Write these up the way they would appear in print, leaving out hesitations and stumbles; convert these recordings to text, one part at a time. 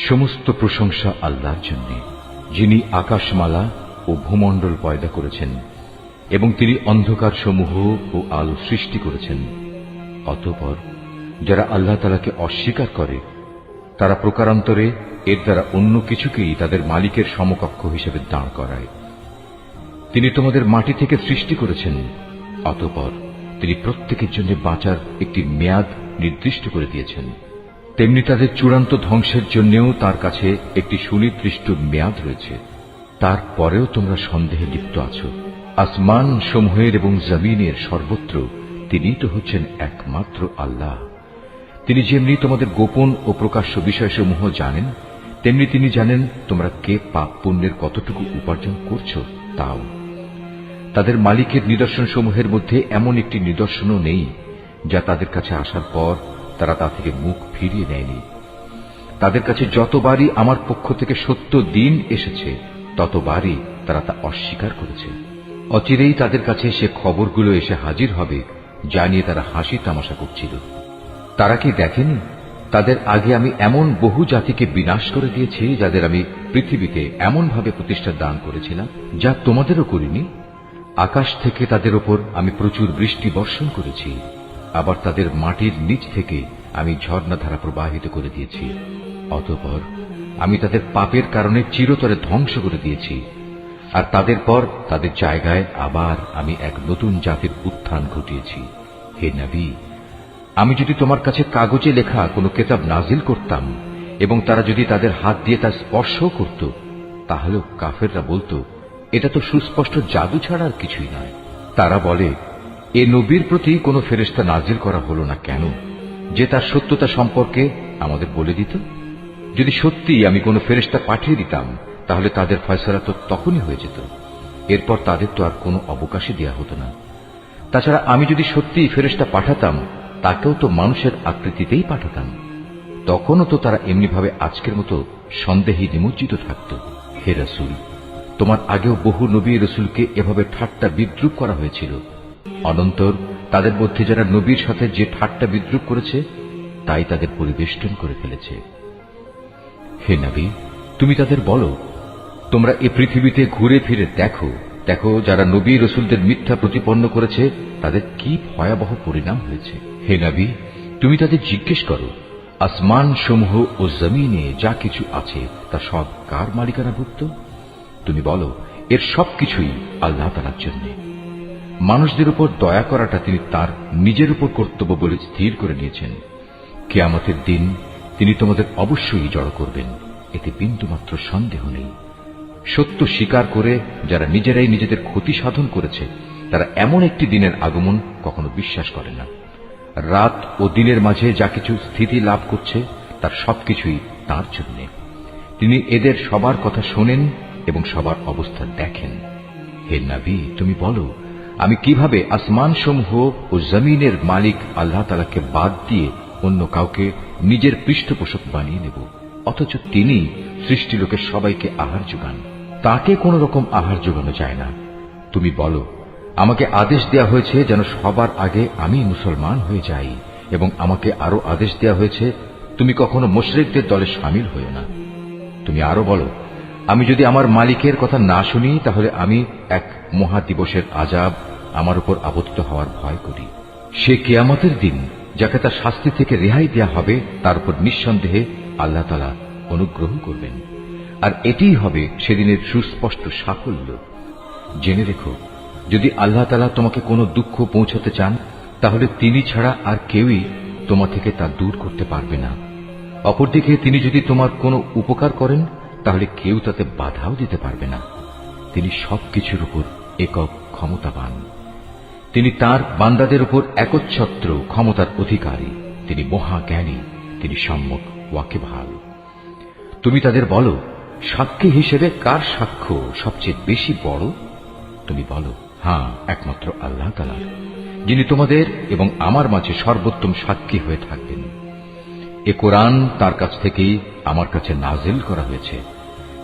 সমস্ত প্রশংসা আল্লাহর জন্য, যিনি আকাশমালা ও ভূমণ্ডল পয়দা করেছেন এবং তিনি অন্ধকার সমূহ ও আলো সৃষ্টি করেছেন। অতঃপর যারা আল্লাহ তাআলাকে অস্বীকার করে তারা প্রকারান্তরে এর দ্বারা অন্য কিছুকেই তাদের মালিকের সমকক্ষ হিসেবে দাঁড় করায়। তিনি তোমাদের মাটি থেকে সৃষ্টি করেছেন, অতঃপর তিনি প্রত্যেকের জন্য বাঁচার একটি মেয়াদ নির্দিষ্ট করে দিয়েছেন। তেমনি তাদের চূড়ান্ত ধ্বংসের জন্যও তার কাছে একটি সুনির্দিষ্ট মেয়াদ রয়েছে। তারপরেও তোমরা সন্দেহে লিপ্ত আছো। আসমান সমূহের এবং জমিনের সর্বত্র তিনিই তো হচ্ছেন একমাত্র আল্লাহ। তিনি যেমনি তোমাদের গোপন ও প্রকাশ্য বিষয়সমূহ জানেন, তেমনি তিনি জানেন তোমরা কে পাপ পুণ্যের কতটুকু উপার্জন করছো তাও। তাদের মালিকের নিদর্শনসমূহের মধ্যে এমন একটি নিদর্শনও নেই যা তাদের কাছে আসার পর তারা তা থেকে মুখ ফিরিয়ে নেয়নি। তাদের কাছে যতবারই আমার পক্ষ থেকে সত্য দিন এসেছে ততবারই তারা তা অস্বীকার করেছে। অচিরেই তাদের কাছে সে খবরগুলো এসে হাজির হবে যা নিয়ে তারা হাসি তামাশা করছিল। তারা কি দেখেনি তাদের আগে আমি এমন বহু জাতিকে বিনাশ করে দিয়েছি যাদের আমি পৃথিবীতে এমনভাবে প্রতিষ্ঠা দান করেছিলাম যা তোমাদেরও করিনি। আকাশ থেকে তাদের ওপর আমি প্রচুর বৃষ্টি বর্ষণ করেছি, আবার তাদের মাটির নিচ থেকে আমি ঝর্ণাধারা প্রবাহিত করে দিয়েছি। অতঃপর আমি তাদের পাপের কারণে চিরতরে ধ্বংস করে দিয়েছি, আর তাদের পর তাদের জায়গায় আবার আমি এক নতুন জাতির উত্থান ঘটিয়েছি। হে নবী, আমি যদি তোমার কাছে কাগজে লেখা কোনো কিতাব নাজিল করতাম এবং তারা যদি তাদের হাত দিয়ে তা স্পর্শ করত, তাহলেও কাফেররা বলতো এটা তো সুস্পষ্ট জাদু ছাড়া আর কিছুই নয়। তারা বলে, এ নবীর প্রতি কোনো ফেরেশতা নাজিল করা হলো না কেন, যে তার সত্যতা সম্পর্কে আমাদের বলে দিত? যদি সত্যি আমি কোনো ফেরেশতা পাঠিয়ে দিতাম তাহলে তাদের ফয়সালা তো তখনই হয়ে যেত, এরপর তাদের তো আর কোনো অবকাশই দেয়া হতো না। তাছাড়া আমি যদি সত্যিই ফেরেশতা পাঠাতাম তাকেও তো মানুষের আকৃতিতেই পাঠাতাম, তখনও তো তারা এমনিভাবে আজকের মতো সন্দেহে নিমজ্জিত থাকত। হে রাসূল, তোমার আগেও বহু নবী রাসূলকে এভাবে ঠাট্টা বিদ্রূপ করা হয়েছিল। অনন্তর তাদের মধ্যে যারা নবীর সাথে যে ঠাট্টা বিদ্রূপ করেছে তাই তাদের পরিবেষ্টন করে ফেলেছে। হে নবী, তুমি তাদের বলো, তোমরা এ পৃথিবীতে ঘুরে ফিরে দেখো দেখো যারা নবী রাসূলদের মিথ্যা প্রতিপন্ন করেছে তাদের কি ভয়াবহ পরিণাম হয়েছে। হে নবী, তুমি তাদের জিজ্ঞেস করো, আসমান সমূহ ও জমিনে যা কিছু আছে তা সব কার মালিকানাভুক্ত? তুমি বলো, এর সবকিছুই আল্লাহ তাআলার জন্য। মানুষদের উপর দয়া করাটা তিনি তার নিজের উপর কর্তব্য বলে স্থির করে নিয়েছেন। কিয়ামতের দিন তিনি তোমাদের অবশ্যই জড়ো করবেন, এতে বিন্দুমাত্র সন্দেহ নেই। সত্য স্বীকার করে যারা নিজেরাই নিজেদের ক্ষতি সাধন করেছে তারা এমন একটি দিনের আগমন কখনো বিশ্বাস করে না। রাত ও দিনের মাঝে যা কিছু স্থিতি লাভ করছে তার সবকিছুই তার জন্য। তিনি এদের সবার কথা শোনেন এবং সবার অবস্থা দেখেন। হে নবী, তুমি বলো, আমি কিভাবে আসমান সমূহ ও জমিনের মালিক আল্লাহ তাআলাকে বাদ দিয়ে অন্য কাউকে নিজের পৃষ্ঠপোষক বানিয়ে নেব, অথচ তিনি সৃষ্টি লোকের সবাইকে আহার যোগান, তাকে কোন রকম আহার যোগানো যায় না। তুমি বলো, আমাকে আদেশ দেয়া হয়েছে যেন সবার আগে আমি মুসলমান হয়ে যাই, এবং আমাকে আরো আদেশ দেয়া হয়েছে তুমি কখনো মুশরিকদের দলে শামিল হয়ো না। তুমি আরো বলো, আমি যদি আমার মালিকের কথা না শুনি তাহলে আমি এক মহা দিবসের আযাব আমার উপর আবর্তিত হওয়ার ভয় করি। সে কিয়ামতের দিন যাকে তার শাস্তি থেকে রেহাই দেয়া হবে তার উপর নিঃসন্দেহে আল্লাহ তাআলা অনুগ্রহ করবেন, আর এটিই হবে সেদিনের সুস্পষ্ট সাফল্য। জেনে রেখো, যদি আল্লাহ তাআলা তোমাকে কোনো দুঃখ পৌঁছাতে চান তাহলে তিনি ছাড়া আর কেউই তোমার থেকে তা দূর করতে পারবে না। অপরদিকে তিনি যদি তোমার কোনো উপকার করেন তাহলে কেউ তাতে বাধাও দিতে পারবে না। তিনি সবকিছুর উপর একক ক্ষমতাবান। তিনি তার বান্দাদের উপর একচ্ছত্র ক্ষমতার অধিকারী। তিনি মহাজ্ঞানী, তিনি সম্যক ওয়াকিবহাল। তুমি তাদের বলো, সাক্ষী হিসেবে কার সাক্ষ্য সবচেয়ে বেশি বড়? তুমি বলো, হ্যাঁ, একমাত্র আল্লাহ তাআলা, যিনি তোমাদের এবং আমার মাঝে সর্বোত্তম সাক্ষী হয়ে থাকবেন। এ কোরআন তার কাছ থেকেই আমার কাছে নাজিল করা হয়েছে,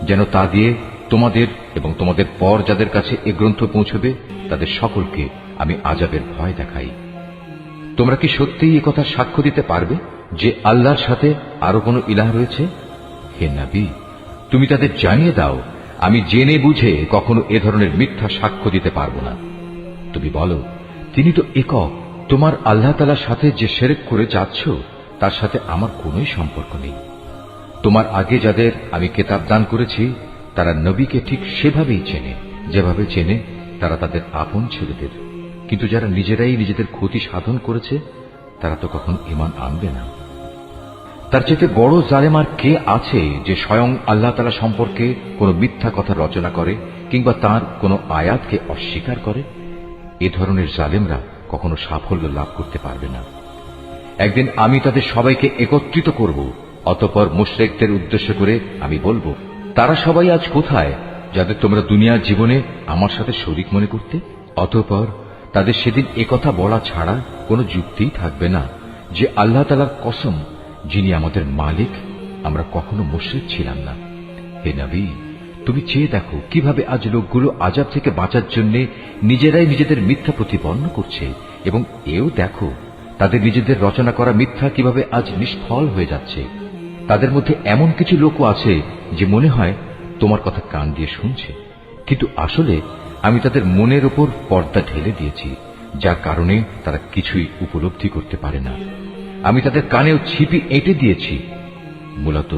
যেন তা দিয়ে তোমাদের এবং তোমাদের পর যাদের কাছে এ গ্রন্থ পৌঁছবে তাদের সকলকে আমি আযাবের ভয় দেখাই। তোমরা কি সত্যিই একথা সাক্ষ্য দিতে পারবে যে আল্লাহর সাথে আরো কোনো ইলাহ রয়েছে? হে নবী, তুমি তাদের জানিয়ে দাও, আমি জেনে বুঝে কখনো এ ধরনের মিথ্যা সাক্ষ্য দিতে পারব না। তুমি বলো, তিনি তো একক, তোমার আল্লাহ তাআলার সাথে যে শিরক করে যাচ্ছ তার সাথে আমার কোনোই সম্পর্ক নেই। তোমার আগে যাদের আমি কিতাব দান করেছি তারা নবীকে ঠিক সেভাবেই চেনে যেভাবে চেনে তারা তাদের আপন ছেলেদের, কিন্তু যারা নিজেরাই নিজেদের ক্ষতি সাধন করেছে তারা তো কখন ঈমান আনবে না। তার চেয়ে বড় জালেম আর কে আছে যে স্বয়ং আল্লাহ তাআলা সম্পর্কে কোনো মিথ্যা কথা রচনা করে কিংবা তার কোনো আয়াতকে অস্বীকার করে? এ ধরনের জালেমরা কখনো সাফল্য লাভ করতে পারবে না। একদিন আমি তাদের সবাইকে একত্রিত করব, অতঃপর মুশরিকদের উদ্দেশ্য করে আমি বলবো, তারা সবাই আজ কোথায় যাদের তোমরা দুনিয়ার জীবনে আমার সাথে শরীক মনে করতে? অতঃপর তাদের সেদিন একথা বলা ছাড়া কোনো যুক্তিই থাকবে না যে আল্লাহ তাআলার কসম, যিনি আমাদের মালিক, আমরা কখনো মুশরিক ছিলাম না। হে নবী, তুমি চেয়ে দেখো কিভাবে আজ লোকগুলো আযাব থেকে বাঁচার জন্য নিজেরাই নিজেদের মিথ্যা প্রতিপন্ন করছে, এবং এও দেখো তাদের নিজেদের রচনা করা মিথ্যা কিভাবে আজ নিষ্ফল হয়ে যাচ্ছে। তাদের মধ্যে এমন কিছু লোকও আছে যে মনে হয় তোমার কথা কান দিয়ে শুনছে, কিন্তু আসলে আমি তাদের মনের ওপর পর্দা ঢেলে দিয়েছি, যার কারণে তারা কিছুই উপলব্ধি করতে পারে না। আমি তাদের কানেও ছিপি এঁটে দিয়েছি। মূলত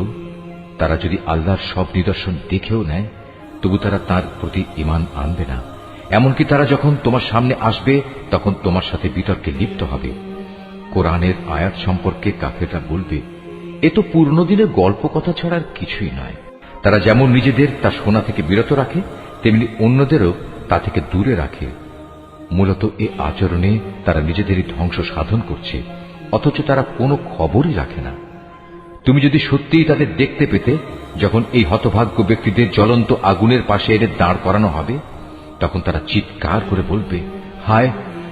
তারা যদি আল্লাহর সব নিদর্শন দেখেও নেয় তবু তারা তার প্রতি ঈমান আনবে না। এমনকি তারা যখন তোমার সামনে আসবে তখন তোমার সাথে বিতর্কে লিপ্ত হবে। কোরআনের আয়াত সম্পর্কে কাফেররা বলবে, এ তো পুরনো দিনের গল্প কথা ছাড়া আর কিছুই নয়। তারা যেমন নিজেদের তা শোনা থেকে বিরত রাখে, তেমনি অন্যদেরও তা থেকে দূরে রাখে। মূলত এ আচরণে তারা নিজেদেরই ধ্বংস সাধন করছে, অথচ তারা কোনো খবরই রাখে না। তুমি যদি সত্যিই তাদের দেখতে পেতে, যখন এই হতভাগ্য ব্যক্তিদের জ্বলন্ত আগুনের পাশে এনে দাঁড় করানো হবে, তখন তারা চিৎকার করে বলবে, হায়,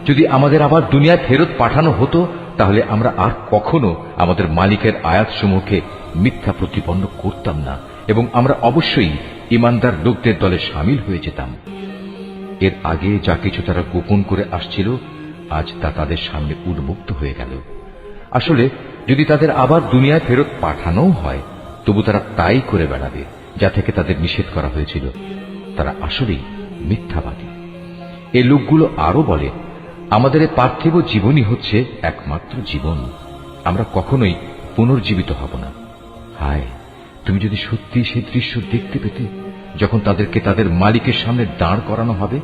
যদি আমাদের আবার দুনিয়ায় ফেরত পাঠানো হতো তাহলে আমরা আর কখনো আমাদের মালিকের আয়াতসমূহকে মিথ্যা প্রতিপন্ন করতাম না, এবং আমরা অবশ্যই ঈমানদার লোকদের দলে শামিল হয়ে যেতাম। এর আগে যা কিছু তারা গোপন করে আসছিল আজ তা তাদের সামনে উন্মুক্ত হয়ে গেল। আসলে যদি তাদের আবার দুনিয়ায় ফেরত পাঠানোও হয় তবু তারা তাই করে বেড়াবে যা থেকে তাদের নিষেধ করা হয়েছিল। তারা আসলেই মিথ্যাবাদী। এই লোকগুলো আরো বলে, আমাদের পার্থিব জীবনই হচ্ছে একমাত্র জীবন, আমরা কখনোই পুনর্জীবিত হব না। হায়, তুমি যদি সত্যি সেই দৃশ্য দেখতে পেতে যখন তাদেরকে তাদের মালিকের সামনে দাঁড় করানো হবে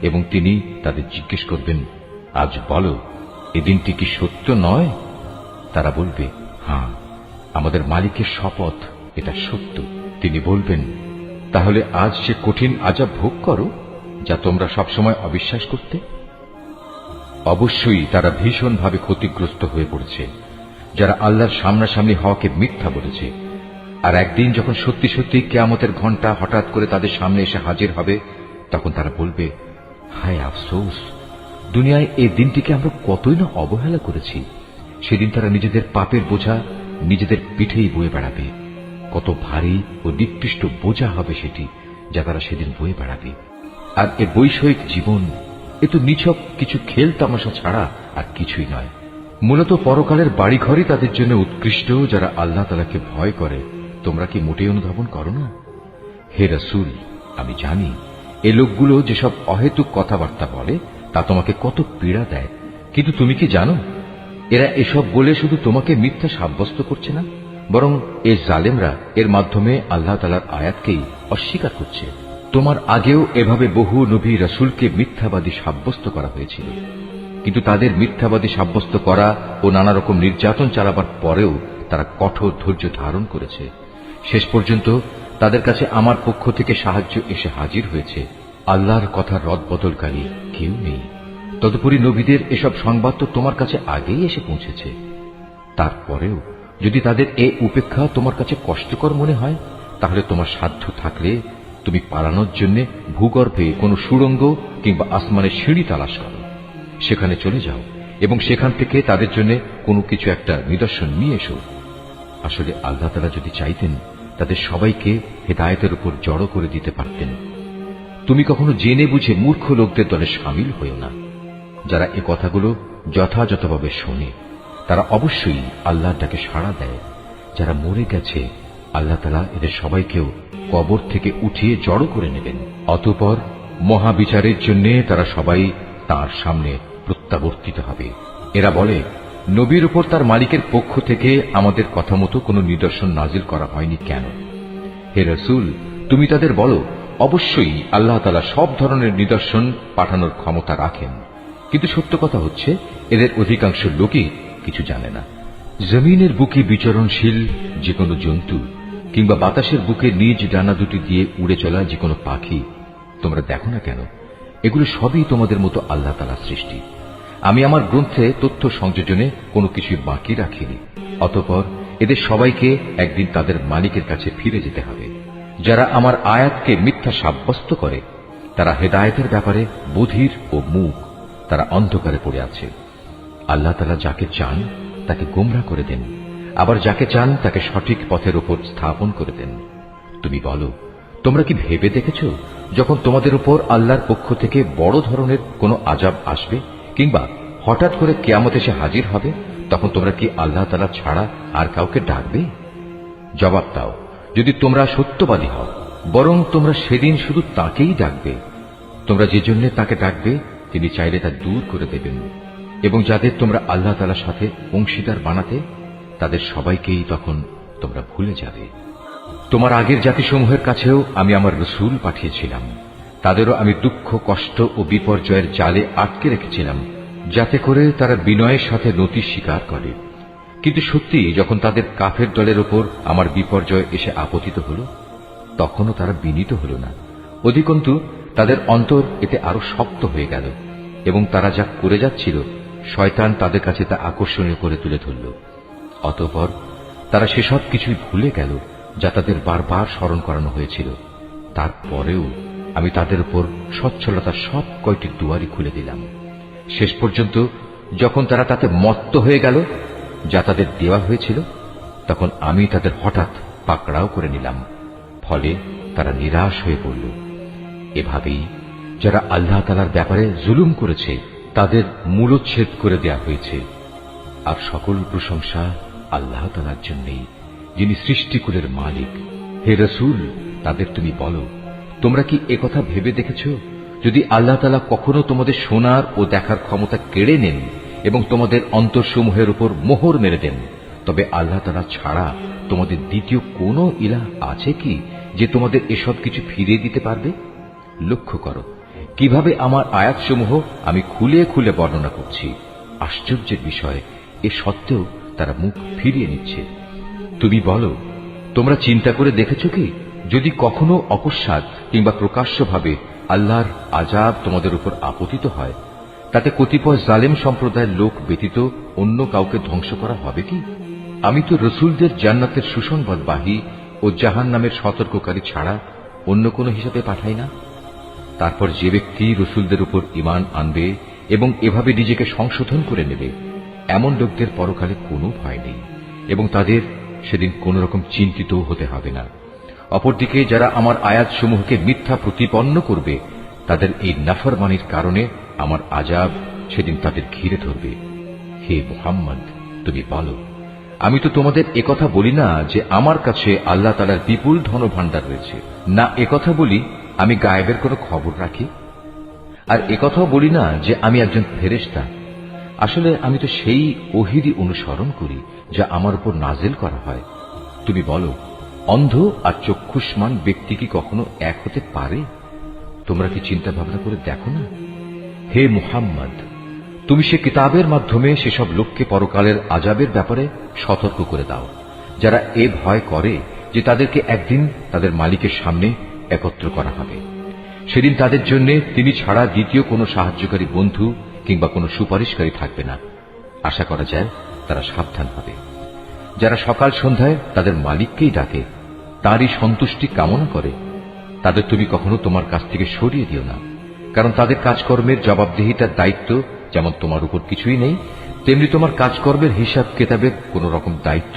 এবং তিনি তাদের জিজ্ঞেস করবেন, আজ বলো, এ দিনটি কি সত্য নয়? তারা বলবে, হ্যাঁ, আমাদের মালিকের শপথ, এটা সত্য। তিনি বলবেন, তাহলে আজ সে কঠিন আযাব ভোগ করো যা তোমরা সবসময় অবিশ্বাস করতে। অবশ্যই তারা ভীষণভাবে ক্ষতিগ্রস্ত হয়ে পড়েছে যারা আল্লাহর সামনাসামনি হওয়াকে মিথ্যা বলেছে। আর একদিন যখন সত্যি সত্যি কিয়ামতের ঘণ্টা হঠাৎ করে তাদের সামনে এসে হাজির হবে তখন তারা বলবে, হায় আফসোস, দুনিয়ায় এই দিনটিকে আমরা কতই না অবহেলা করেছি। সেদিন তারা নিজেদের পাপের বোঝা নিজেদের পিঠেই বয়ে বেড়াবে। কত ভারী ও নিকৃষ্ট বোঝা হবে সেটি যা তারা সেদিন বয়ে বেড়াবে। আর এ বৈষয়িক জীবন, এ তো নিছক কিছু খেল তামাশা ছাড়া আর কিছুই নয়। মূলত পরকালের বাড়িঘরই তাদের জন্য উৎকৃষ্ট যারা আল্লাহ তাআলাকে ভয় করে। তোমরা কি মোটেই অনুধাবন করো না? হে রাসূল, আমি জানি এ লোকগুলো যেসব অহেতুক কথাবার্তা বলে তা তোমাকে কত পীড়া দেয়, কিন্তু তুমি কি জানো এরা এসব বলে শুধু তোমাকে মিথ্যা সাব্যস্ত করছে না, বরং এ জালেমরা এর মাধ্যমে আল্লাহ তাআলার আয়াতকেই অস্বীকার করছে। তোমার আগেও এভাবে বহু নবী রাসূলকে মিথ্যাবাদী সাব্যস্ত করা হয়েছিল, কিন্তু তাদের মিথ্যাবাদী সাব্যস্ত করা ও নানা রকম নির্যাতন চালাবার পরেও তারা কঠোর ধৈর্য ধারণ করেছে। শেষ পর্যন্ত তাদের কাছে আমার পক্ষ থেকে সাহায্য এসে হাজির হয়েছে। আল্লাহর কথা রদবদলকারী কেউ নেই। তদুপরি নবীদের এসব সংবাদ তো তোমার কাছে আগেই এসে পৌঁছেছে। তারপরেও যদি তাদের এ উপেক্ষা তোমার কাছে কষ্টকর মনে হয় তাহলে তোমার সাধ্য থাকলে তুমি পালানোর জন্য ভূগর্ভে কোনো সুড়ঙ্গ কিংবা আসমানের সিঁড়ি তালাশ করো, সেখানে চলে যাও এবং সেখান থেকে তাদের জন্য কোনো কিছু একটা নিদর্শন নিয়ে এসো। আসলে আল্লাহ তাআলা যদি চাইতেন তাদের সবাইকে হেদায়েতের উপর জড়ো করে দিতে পারতেন। তুমি কখনো জেনে বুঝে মূর্খ লোকদের দলে শামিল হয়েও না। যারা এ কথাগুলো যথাযথভাবে শোনে তারা অবশ্যই আল্লাহর ডাকে সাড়া দেয়। যারা মরে গেছে আল্লাহ তাআলা এদের সবাইকেও কবর থেকে উঠিয়ে জড়ো করে নেবেন। অতঃপর মহাবিচারের জন্য তারা সবাই তার সামনে প্রত্যাবর্তিত হবে। এরা বলে, নবীর উপর তার মালিকের পক্ষ থেকে আমাদের কথা মতো কোনো নিদর্শন নাজিল করা হয়নি কেন? হে রাসূল, তুমি তাদের বলো, অবশ্যই আল্লাহ তাআলা সব ধরনের নিদর্শন পাঠানোর ক্ষমতা রাখেন, কিন্তু সত্য কথা হচ্ছে এদের অধিকাংশ লোকই কিছু জানে না। জমিনের বুকে বিচরণশীল যে কোনো জন্তু কিংবা বাতাসের বুকে নিজ ডানা দুটি দিয়ে উড়ে চলা যে কোনো পাখি তোমরা দেখো না কেন? এগুলো সবই তোমাদের মতো আল্লাহ তাআলার সৃষ্টি। আমি আমার গ্রন্থে তথ্য সংযোজনে কোনো কিছুই বাকি রাখিনি। অতঃপর এদের সবাইকে একদিন তাদের মালিকের কাছে ফিরে যেতে হবে। যারা আমার আয়াতকে মিথ্যা সাব্যস্ত করে তারা হেদায়েতের ব্যাপারে বধির ও মূক, তারা অন্ধকারে পড়ে আছে। আল্লাহ তাআলা যাকে চান তাকে গোমরাহ করে দেন, আবার যাকে চান তাকে সঠিক পথের উপর স্থাপন করে দেন। তুমি বলো, তোমরা কি ভেবে দেখেছো যখন তোমাদের উপর আল্লাহর পক্ষ থেকে বড় ধরনের কোনো আযাব আসবে কিংবা হঠাৎ করে কিয়ামত এসে হাজির হবে, তখন তোমরা কি আল্লাহ তাআলা ছাড়া আর কাউকে ডাকবে? জবাব দাও, যদি তোমরা সত্যবাদী হও, বরং তোমরা সেদিন শুধু তাকেই ডাকবে। তোমরা যে জন্য তাকে ডাকবে তিনি চাইলে তা দূর করে দেবেন, এবং যাদের তোমরা আল্লাহ তাআলার সাথে অংশীদার বানাতে তাদের সবাইকেই তখন তোমরা ভুলে যাবে। তোমার আগের জাতিসমূহের কাছেও আমি আমার রাসূল পাঠিয়েছিলাম, তাদেরও আমি দুঃখ, কষ্ট ও বিপর্যয়ের জালে আটকে রেখেছিলাম, যাতে করে তারা বিনয়ের সাথে নতি স্বীকার করে। কিন্তু সত্যি যখন তাদের কাফের দলের উপর আমার বিপর্যয় এসে আপতিত হল, তখনও তারা বিনীত হল না। অধিকন্তু তাদের অন্তর এতে আরো শক্ত হয়ে গেল, এবং তারা যা করে যাচ্ছিল শয়তান তাদের কাছে তা আকর্ষণীয় করে তুলে ধরল। অতঃপর তারা সেসব কিছুই ভুলে গেল যা তাদের বারবার স্মরণ করানো হয়েছিল। তারপরেও আমি তাদের উপর সচ্ছলতার সব কয়টি দুয়ারই খুলে দিলাম। শেষ পর্যন্ত যখন তারা তাতে মত্ত হয়ে গেল যা তাদের দেওয়া হয়েছিল, তখন আমি তাদের হঠাৎ পাকড়াও করে নিলাম। ফলে তারা নিরাশ হয়ে পড়ল। এভাবেই যারা আল্লাহ তাআলার ব্যাপারে জুলুম করেছে তাদের মূলচ্ছেদ করে দেয়া হয়েছে। আর সকল প্রশংসা আল্লাহ তাআলার জন্যই, যিনি সৃষ্টিকুলের মালিক। হে রাসূল, তাদের তুমি বলো, তোমরা কি একথা ভেবে দেখেছ, যদি আল্লাহ তাআলা কখনো তোমাদের শোনার ও দেখার ক্ষমতা কেড়ে নেন এবং তোমাদের অন্তরসমূহের উপর মোহর মেরে দেন, তবে আল্লাহ তাআলা ছাড়া তোমাদের দ্বিতীয় কোনো ইলাহ আছে কি যে তোমাদের এসব কিছু ফিরিয়ে দিতে পারবে? লক্ষ্য করো কিভাবে আমার আয়াতসমূহ আমি খুলে খুলে বর্ণনা করছি। আশ্চর্যের বিষয়, এ সত্ত্বেও তারা মুখ ফিরিয়ে নিচ্ছে। তুমি বলো, তোমরা চিন্তা করে দেখেছ কি, যদি কখনো অকস্মাৎ কিংবা প্রকাশ্যভাবে আল্লাহর আযাব তোমাদের উপর আপতিত হয়, তাতে কতিপয় জালেম সম্প্রদায়ের লোক ব্যতীত অন্য কাউকে ধ্বংস করা হবে কি? আমি তো রসুলদের জান্নাতের সুসংবাদবাহী ও জাহান্নামের সতর্ককারী ছাড়া অন্য কোনো হিসাবে পাঠাই না। তারপর যে ব্যক্তি রসুলদের উপর ঈমান আনবে এবং এভাবে নিজেকে সংশোধন করে নেবে, এমন লোকদের পরকালে কোনো ভয় নেই এবং তাদের সেদিন কোন রকম চিন্তিত হতে হবে না। অপরদিকে যারা আমার আয়াতসমূহকে মিথ্যা প্রতিপন্ন করবে, তাদের এই নাফরমানির কারণে আমার আযাব সেদিন তাদের ঘিরে ধরবে। হে মুহাম্মদ, তুমি বলো, আমি তো তোমাদের একথা বলি না যে আমার কাছে আল্লাহ তাআলার বিপুল ধনভাণ্ডার রয়েছে, না একথা বলি আমি গায়েবের কোনো খবর রাখি, আর একথাও বলি না যে আমি একজন ফেরেশতা। আসলে আমি তো সেই ওহীরই অনুসরণ করি যা আমার উপর নাজিল করা হয়। তুমি বলো, অন্ধ আর চক্ষুষ্মান ব্যক্তি কি কখনো এক হতে পারে? তোমরা কি চিন্তা ভাবনা করে দেখো না? হে মুহাম্মদ, তুমি সে কিতাবের মাধ্যমে সেসব লোককে পরকালের আযাবের ব্যাপারে সতর্ক করে দাও, যারা এ ভয় করে যে তাদেরকে একদিন তাদের মালিকের সামনে একত্র করা হবে। সেদিন তাদের জন্য তিনি ছাড়া দ্বিতীয় কোনো সাহায্যকারী বন্ধু কিংবা কোনো সুপারিশকারী থাকবে না। আশা করা যায় তারা সাবধান হবে। যারা সকাল সন্ধ্যায় তাদের মালিককেই ডাকে, তারই সন্তুষ্টি কামনা করে, তাদের তুমি কখনো তোমার কাছ থেকে সরিয়ে দিও না, কারণ তাদের কাজকর্মের জবাবদিহিতার দায়িত্ব যেমন তোমার উপর কিছুই নেই, তেমনি তোমার কাজকর্মের হিসাব কেতাবের কোন রকম দায়িত্ব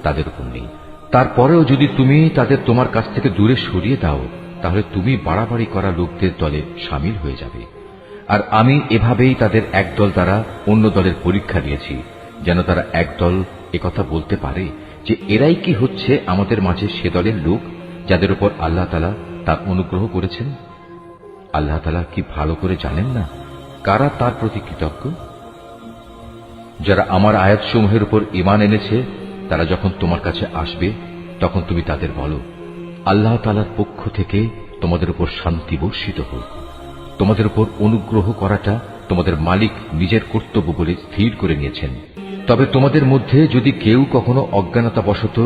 তাদের উপর নেই। তারপরেও যদি তুমি তাদের তোমার কাছ থেকে দূরে সরিয়ে দাও, তাহলে তুমি বাড়াবাড়ি করা লোকদের দলে সামিল হয়ে যাবে। আর আমি এভাবেই তাদের একদল দ্বারা অন্য দলের পরীক্ষা নিয়েছি, যেন তারা একদল একথা বলতে পারে যে এরাই কি হচ্ছে আমাদের মাঝে সে দলের লোক যাদের উপর আল্লাহ তাআলা তার অনুগ্রহ করেছেন? আল্লাহ তাআলা কি ভালো করে জানেন না কারা তার প্রতি কৃতজ্ঞ? যারা আমার আয়াতসমূহের উপর ঈমান এনেছে তারা যখন তোমার কাছে আসবে তখন তুমি তাদের বলো, আল্লাহ তাআলার পক্ষ থেকে তোমাদের উপর শান্তি বর্ষিত হোক। তোমাদের উপর অনুগ্রহ করাটা তোমাদের মালিক নিজের কর্তব্য বলে স্থির করে নিয়েছেন। তবে তোমাদের মধ্যে যদি কেউ কখনো অজ্ঞানতাবশত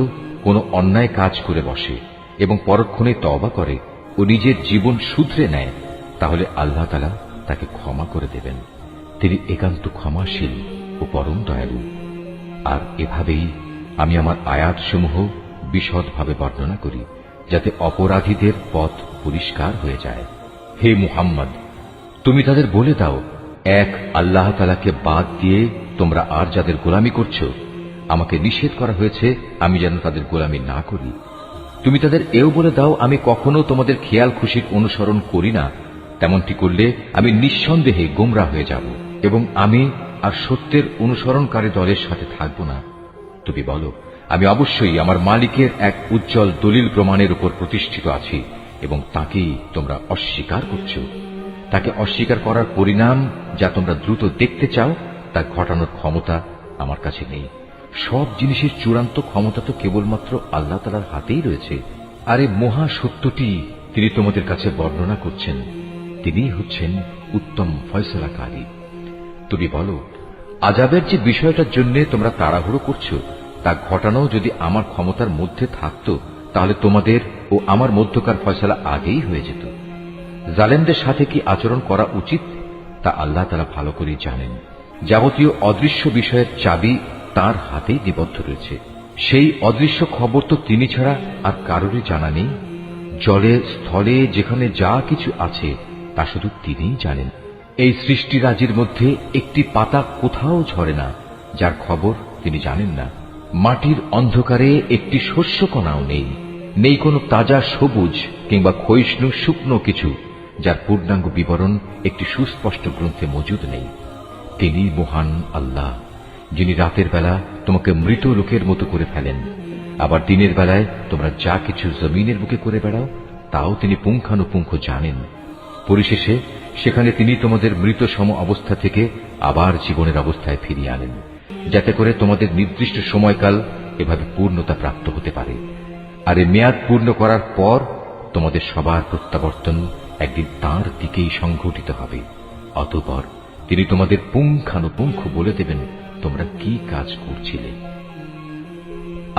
কোনো অন্যায় কাজ করে বসে এবং পরক্ষণে তওবা করে ও নিজের জীবন শুধরে নেয়, তাহলে আল্লাহ তাআলা তাকে ক্ষমা করে দেবেন। তিনি একান্ত ক্ষমাশীল ও পরম দয়ালু। আর এভাবেই আমি আমার আয়াতসমূহ বিশদভাবে বর্ণনা করি, যাতে অপরাধীদের পথ পরিষ্কার হয়ে যায়। হে মুহাম্মদ, তুমি তাদের বলে দাও, এক আল্লাহ তাআলাকে বাদ দিয়ে তোমরা আর যাদের গোলামি করছো, আমাকে নিষেধ করা হয়েছে আমি যেন তাদের গোলামি না করি। তুমি তাদের এও বলে দাও, আমি কখনো তোমাদের খেয়াল খুশির অনুসরণ করি না। তেমনটি করলে আমি নিঃসন্দেহে গোমরা হয়ে যাব এবং আমি আর সত্যের অনুসরণকারী দলের সাথে থাকব না। তুমি বলো, আমি অবশ্যই আমার মালিকের এক উজ্জ্বল দলিল প্রমাণের উপর প্রতিষ্ঠিত আছি এবং তাকেই তোমরা অস্বীকার করছো। তাকে অস্বীকার করার পরিণাম যা তোমরা দ্রুত দেখতে চাও তা ঘটানোর ক্ষমতা আমার কাছে নেই। সব জিনিসের চূড়ান্ত ক্ষমতা তো কেবলমাত্র আল্লাহ তাআলার হাতেই রয়েছে। আর এই মহা সত্যটি তিনি তোমাদের কাছে বর্ণনা করছেন। তিনিই হচ্ছেন উত্তম ফয়সালাকারী। তুমি বলো, আযাবের যে বিষয়টার জন্য তোমরা তাড়াহুড়ো করছো তা ঘটানো যদি আমার ক্ষমতার মধ্যে থাকত, তাহলে তোমাদের ও আমার মধ্যকার ফয়সালা আগেই হয়ে যেত। জালেমদের সাথে কি আচরণ করা উচিত তা আল্লাহ তাআলা ভালো করেই জানেন। যাবতীয় অদৃশ্য বিষয়ের চাবি তার হাতেই নিবদ্ধ রয়েছে। সেই অদৃশ্য খবর তো তিনি ছাড়া আর কারোরই জানা নেই। জলে স্থলে যেখানে যা কিছু আছে তা শুধু তিনিই জানেন। এই সৃষ্টিরাজির মধ্যে একটি পাতা কোথাও ঝরে না যার খবর তিনি জানেন না। মাটির অন্ধকারে একটি শস্যকণাও নেই, নেই কোনো তাজা সবুজ কিংবা ক্ষয়িষ্ণু শুকনো কিছু যার পূর্ণাঙ্গ বিবরণ একটি সুস্পষ্ট গ্রন্থে মজুদ নেই। তিনি মহান আল্লাহ, যিনি রাতের বেলা তোমাকে মৃত লোকের মতো করে ফেলেন, আবার দিনের বেলায় তোমরা যা কিছু জমিনের বুকে করে বেড়াও তাও তিনি পুঙ্খানুপুঙ্খ জানেন। পরিশেষে সেখানে তিনি তোমাদের মৃত সম অবস্থা থেকে আবার জীবনের অবস্থায় ফিরিয়ে আনেন, যাতে করে তোমাদের নির্দিষ্ট সময়কাল এভাবে পূর্ণতা প্রাপ্ত হতে পারে। আর এই মেয়াদ পূর্ণ করার পর তোমাদের সবার প্রত্যাবর্তন একদিন তাঁর দিকেই সংঘটিত হবে। অতঃপর তিনি তোমাদের পুঙ্খানুপুঙ্খ বলে দেবেন তোমরা কি কাজ করছিলে।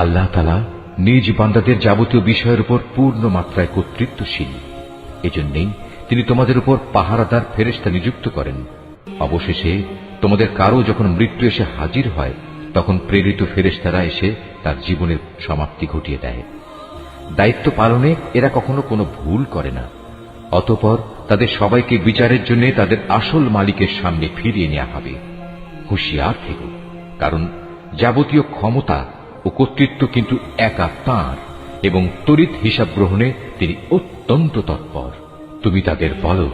আল্লাহ তাআলা নিজ বান্দাদের যাবতীয় বিষয়ের উপর পূর্ণ মাত্রায় কর্তৃত্বশীল। এজন্যই তিনি তোমাদের উপর পাহারাদার ফেরেশতা নিযুক্ত করেন। অবশেষে তোমাদের কারো যখন মৃত্যু এসে হাজির হয় তখন প্রেরিত ফেরেশতারা এসে তার জীবনের সমাপ্তি ঘটিয়ে দেয়। দায়িত্ব পালনে এরা কখনো কোনো ভুল করে না। অতঃপর তাদের সবাইকে বিচারের জন্য তাদের আসল মালিকের সামনে ফিরিয়ে নেওয়া হবে। হুঁশিয়ার থেকো, কারণ যাবতীয় ক্ষমতা ও কর্তৃত্ব কিন্তু একা তাঁর এবং তড়িৎ হিসাব গ্রহণে তিনি অত্যন্ত তৎপর। তুমি তাদের বলো,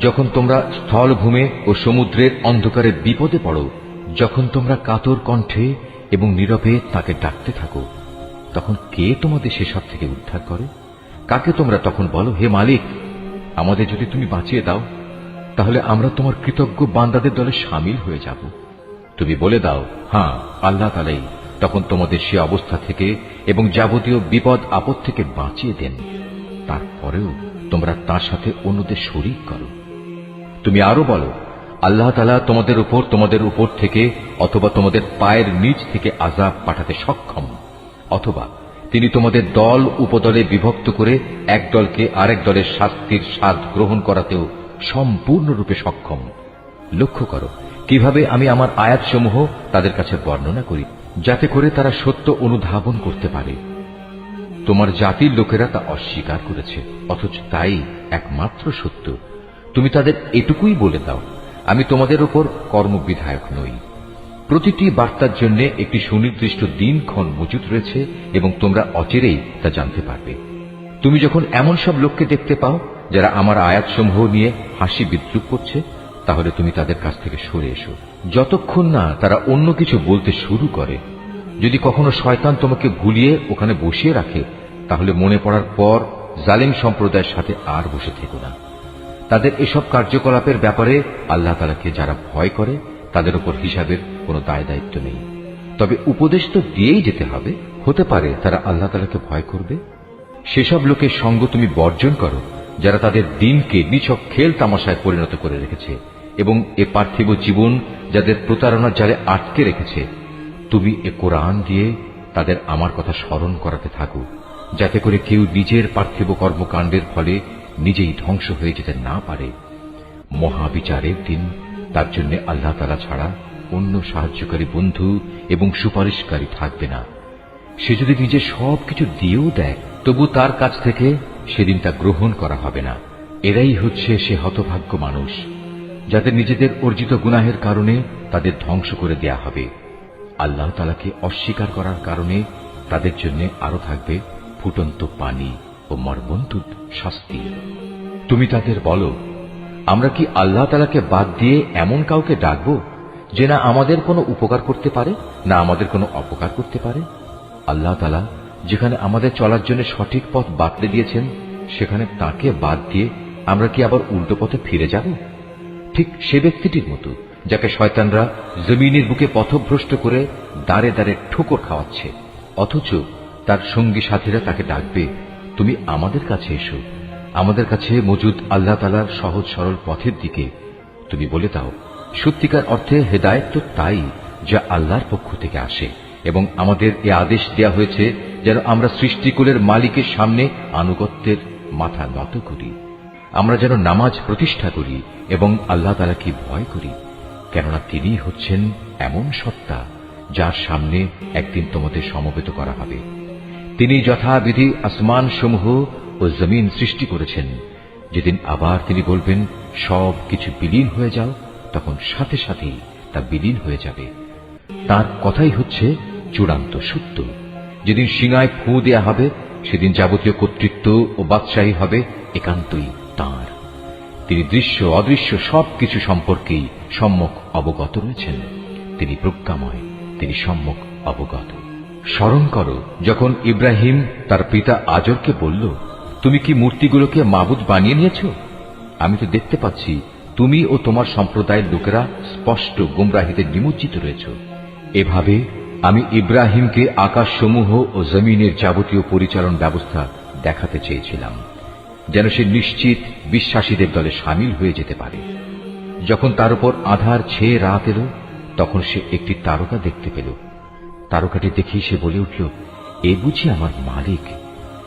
যখন তোমরা স্থলভূমে ও সমুদ্রের অন্ধকারে বিপদে পড়ো, যখন তোমরা কাতর কণ্ঠে এবং নীরবে তাকে ডাকতে থাকো, তখন কে তোমাদের সেসব থেকে উদ্ধার করে? কাকে তোমরা তখন বলো, হে মালিক, আমাদের যদি তুমি বাঁচিয়ে দাও তাহলে আমরা তোমার কৃতজ্ঞ বান্দাদের দলে শামিল হয়ে যাব। তুমি বলে দাও, হ্যাঁ, আল্লাহ তাআলাই তখন তোমাদের সে অবস্থা থেকে এবং যাবতীয় বিপদ আপদ থেকে বাঁচিয়ে দেন। তারপরেও তোমরা তার সাথে অন্যদের শরীক করো। তুমি আরো বলো, আল্লাহ তাআলা তোমাদের উপর থেকে অথবা তোমাদের পায়ের নিচ থেকে আযাব পাঠাতে সক্ষম, অথবা তিনি তোমাদের দল উপদলে বিভক্ত করে এক দলকে আরেক দলের শাস্তির স্বাদ গ্রহণ করাতেও সম্পূর্ণরূপে সক্ষম। লক্ষ্য করো কিভাবে আমি আমার আয়াতসমূহ তাদের কাছে বর্ণনা করি, যাতে করে তারা সত্য অনুধাবন করতে পারে। তোমার জাতির লোকেরা তা অস্বীকার করেছে, অথচ তাই একমাত্র সত্য। তুমি তাদের এটুকুই বলে দাও, আমি তোমাদের উপর কর্মবিধায়ক নই। প্রতিটি বার্তার জন্য একটি সুনির্দিষ্ট দিনক্ষণ মজুদ রয়েছে এবং তোমরা অচিরেই তা জানতে পারবে। তুমি যখন এমন সব লোককে দেখতে পাও যারা আমার আয়াতসমূহ নিয়ে হাসি বিদ্রুপ করছে, তাহলে তুমি তাদের কাছ থেকে সরে এসো, যতক্ষণ না তারা অন্য কিছু বলতে শুরু করে। যদি কখনো শয়তান তোমাকে ভুলিয়ে ওখানে বসিয়ে রাখে, তাহলে মনে পড়ার পর জালিম সম্প্রদায়ের সাথে আর বসে থেকো না। তাদের এসব কার্যকলাপের ব্যাপারে আল্লাহ তাআলাকে যারা ভয় করে তাদের উপর হিসাবের কোনো দায় দায়িত্ব নেই। তবে উপদেশ তো দিয়েই যেতে হবে। হতে পারে তারা আল্লাহ তাআলাকে ভয় করবে। সেসব লোকের সঙ্গ তুমি বর্জন করো যারা তাদের দিনকে নিছক খেল তামাশায় পরিণত করে রেখেছে এবং এ পার্থিব জীবন যাদের প্রতারণার জালে আটকে রেখেছে। তুমি এ কোরআন দিয়ে তাদের আমার কথা স্মরণ করাতে থাকো, যাতে করে কেউ নিজের পার্থিব কর্মকাণ্ডের ফলে নিজেই ধ্বংস হয়ে যেতে না পারে। মহাবিচারের দিন তার জন্য আল্লাহ তাআলা ছাড়া অন্য সাহায্যকারী বন্ধু এবং সুপারিশকারী থাকবে না। সে যদি নিজে সবকিছু দিয়েও দেয়, তবু তার কাছ থেকে সেদিন তা গ্রহণ করা হবে না। এরাই হচ্ছে সে হতভাগ্য মানুষ যাদের নিজেদের অর্জিত গুনাহের কারণে তাদের ধ্বংস করে দেয়া হবে। আল্লাহ তাআলাকে অস্বীকার করার কারণে তাদের জন্য আরো থাকবে ফুটন্ত পানি ও মর্মন্তুদ শাস্তি। তুমি তাদের বলো, আমরা কি আল্লাহ তাআলাকে বাদ দিয়ে এমন কাউকে ডাকব যে না আমাদের কোনো উপকার করতে পারে না আমাদের কোনো অপকার করতে পারে? আল্লাহ তাআলা যেখানে আমাদের চলার জন্য সঠিক পথ বাতলে দিয়েছেন, সেখানে তাকে বাদ দিয়ে আমরা কি আবার উল্টো পথে ফিরে যাব? ঠিক সে ব্যক্তিটির মতো যাকে শয়তানরা জমিনের বুকে পথভ্রষ্ট করে দাঁড়ে দাঁড়ে ঠোকর খাওয়াচ্ছে, অথচ তার সঙ্গী সাথীরা তাকে ডাকবে, তুমি আমাদের কাছে এসো, আমাদের কাছে মজুদ আল্লাহ তাআলার সহজ সরল পথের দিকে। তুমি বলে দাও, সত্যিকার অর্থে হেদায়েত তো তাই যা আল্লাহর পক্ষ থেকে আসে, এবং আমাদের এ আদেশ দেয়া হয়েছে যেন আমরা সৃষ্টিকুলের মালিকের সামনে আনুগত্যের মাথা নত করি। আমরা যেন নামাজ প্রতিষ্ঠা করি এবং আল্লাহ তাআলাকে ভয় করি, কেননা তিনিই হচ্ছেন এমন সত্তা যার সামনে একদিন তোমাদের সমবেত করা হবে। তিনি যথাবিধি আসমান সমূহ ও জমিন সৃষ্টি করেছেন। যেদিন আবার তিনি বলবেন সব কিছু বিলীন হয়ে যাও, তখন সাথে সাথেই তা বিলীন হয়ে যাবে। তার কথাই হচ্ছে চূড়ান্ত সত্য। যেদিন সিংহায় ফু দেয়া হবে, সেদিন যাবতীয় কর্তৃত্ব ও বাদশাহী হবে একান্তই তাঁর। তিনি দৃশ্য অদৃশ্য সবকিছু সম্পর্কেই সম্যক অবগত রয়েছেন। তিনি প্রজ্ঞাময়, তিনি সম্যক অবগত। স্মরণ করো যখন ইব্রাহিম তার পিতা আজরকে বলল, তুমি কি মূর্তিগুলোকে মাবুদ বানিয়ে নিয়েছ? আমি তো দেখতে পাচ্ছি তুমি ও তোমার সম্প্রদায়ের লোকেরা স্পষ্ট গোমরাহিতে নিমজ্জিত রয়েছ। এভাবে আমি ইব্রাহিমকে আকাশসমূহ ও জমিনের যাবতীয় পরিচালন ব্যবস্থা দেখাতে চেয়েছিলাম, যেন সে নিশ্চিত বিশ্বাসীদের দলে সামিল হয়ে যেতে পারে। যখন তার উপর আঁধার ছেয়ে রাত এল, তখন সে একটি তারকা দেখতে পেল। তারকাটি দেখেই সে বলে উঠল, এ বুঝি আমার মালিক।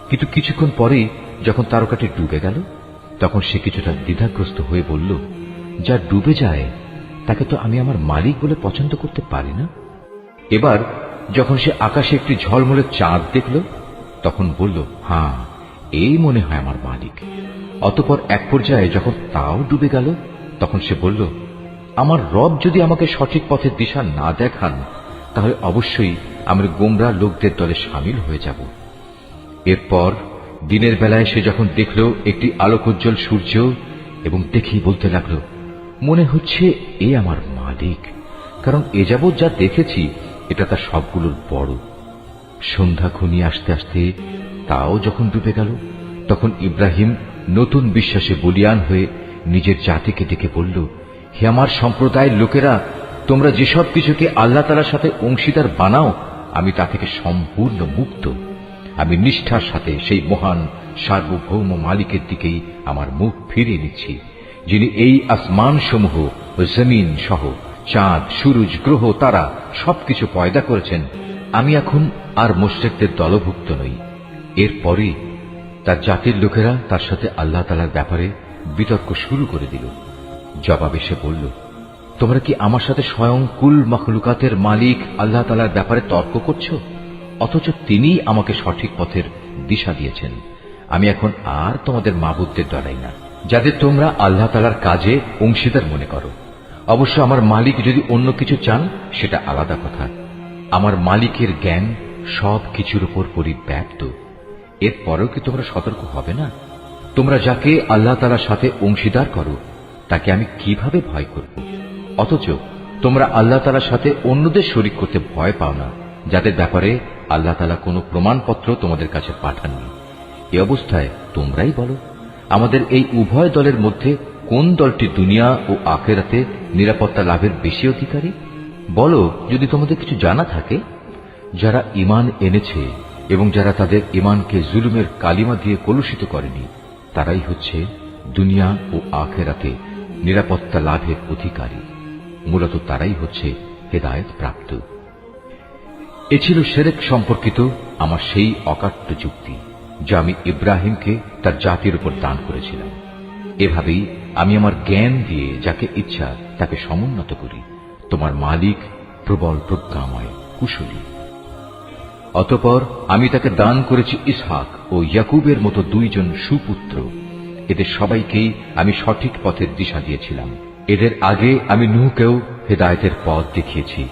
কিন্তু কিছুক্ষণ পরে যখন তারকাটি ডুবে গেল, তখন সে কিছুটা দ্বিধাগ্রস্ত হয়ে বলল, যা ডুবে যায় তাকে তো আমি আমার মালিক বলে পছন্দ করতে পারি না। এবার যখন সে আকাশে একটি ঝলমলে চাঁদ দেখল, তখন বলল, হ্যাঁ, এই মনে হয় আমার মালিক। অতঃপর এক পর্যায়ে যখন তাও ডুবে গেল, তখন সে বলল, আমার রব যদি আমাকে সঠিক পথের দিশা না দেখান, তাহলে অবশ্যই আমরা গোমরা লোকদের দলে সামিল হয়ে যাব। এরপর দিনের বেলায় সে যখন দেখল একটি আলোকোজ্জ্বল সূর্য, এবং দেখেই বলতে লাগল, মনে হচ্ছে এ আমার মালিক, কারণ এ যাবৎ যা দেখেছি এটা তার সবগুলোর বড়। সন্ধ্যা ঘনিয়ে আসতে আসতে তাও যখন ডুবে গেল, তখন ইব্রাহিম নতুন বিশ্বাসে বলীয়ান হয়ে নিজের জাতিকে ডেকে বলল, হে আমার সম্প্রদায়ের লোকেরা, তোমরা যেসব কিছুকে আল্লাহ তাআলার সাথে অংশীদার বানাও, আমি তা থেকে সম্পূর্ণ মুক্ত। আমি নিষ্ঠার সাথে সেই মহান সার্বভৌম মালিকের দিকেই আমার মুখ ফিরিয়ে নিচ্ছি, যিনি এই আসমান সমূহ ও জমিন সহ চাঁদ, সূরজ, গ্রহ, তারা সবকিছু পয়দা করেছেন। আমি এখন আর মুশরিকদের দলভুক্ত নই। এরপরে তার জাতির লোকেরা তার সাথে আল্লাহ তাআলার ব্যাপারে বিতর্ক শুরু করে দিল। জবাবে সে বলল, তোমরা কি আমার সাথে স্বয়ং কুল মখলুকাতের মালিক আল্লাহ তাআলার ব্যাপারে তর্ক করছ? অথচ তিনিই আমাকে সঠিক পথের দিশা দিয়েছেন। আমি এখন আর তোমাদের মাবুদদের ডরাই না, যাদের তোমরা আল্লাহ তাআলার কাজে অংশীদার মনে করো। অবশ্য আমার মালিক যদি অন্য কিছু চান, সেটা আলাদা কথা। আমার মালিকের জ্ঞান সব কিছুর উপর পরিব্যাপ্ত। এরপরেও কি তোমরা সতর্ক হবে না? তোমরা যাকে আল্লাহ তাআলার সাথে অংশীদার করো, তাকে আমি কিভাবে ভয় করব? অথচ তোমরা আল্লাহ তাআলার সাথে অন্যদের শরীক করতে ভয় পাও না, যাদের ব্যাপারে আল্লাহ তাআলা কোনো প্রমাণপত্র তোমাদের কাছে পাঠাননি। এ অবস্থায় তোমরাই বলো, আমাদের এই উভয় দলের মধ্যে কোন দলটি দুনিয়া ও আখিরাতে নিরাপত্তা লাভের বেশি অধিকারী? বলো, যদি তোমাদের কিছু জানা থাকে। যারা ঈমান এনেছে এবং যারা তাদের ঈমানকে জুলুমের কালিমা দিয়ে কলুষিত করেনি, তারাই হচ্ছে দুনিয়া ও আখিরাতে নিরাপত্তা লাভের অধিকারী। মূলত তারাই হচ্ছে হেদায়েত প্রাপ্ত। এ ছিল শিরক সম্পর্কিত আমার সেই অকাট্য যুক্তি, যা আমি ইব্রাহিমকে তার জাতির উপর দান করেছিলাম। এভাবেই আমি আমার জ্ঞান দিয়ে যাকে ইচ্ছা তাকে সমুন্নত করি। তোমার মালিক প্রবল প্রজ্ঞাময়, কুশলী। অতঃপর আমি তাকে দান করেছি ইসহাক ও ইয়াকুবের মতো দুইজন সুপুত্র। এদের সবাইকেই আমি সঠিক পথের দিশা দিয়েছিলাম। এদের আগে আমি নূহকেও হেদায়েতের পথ দেখিয়েছি।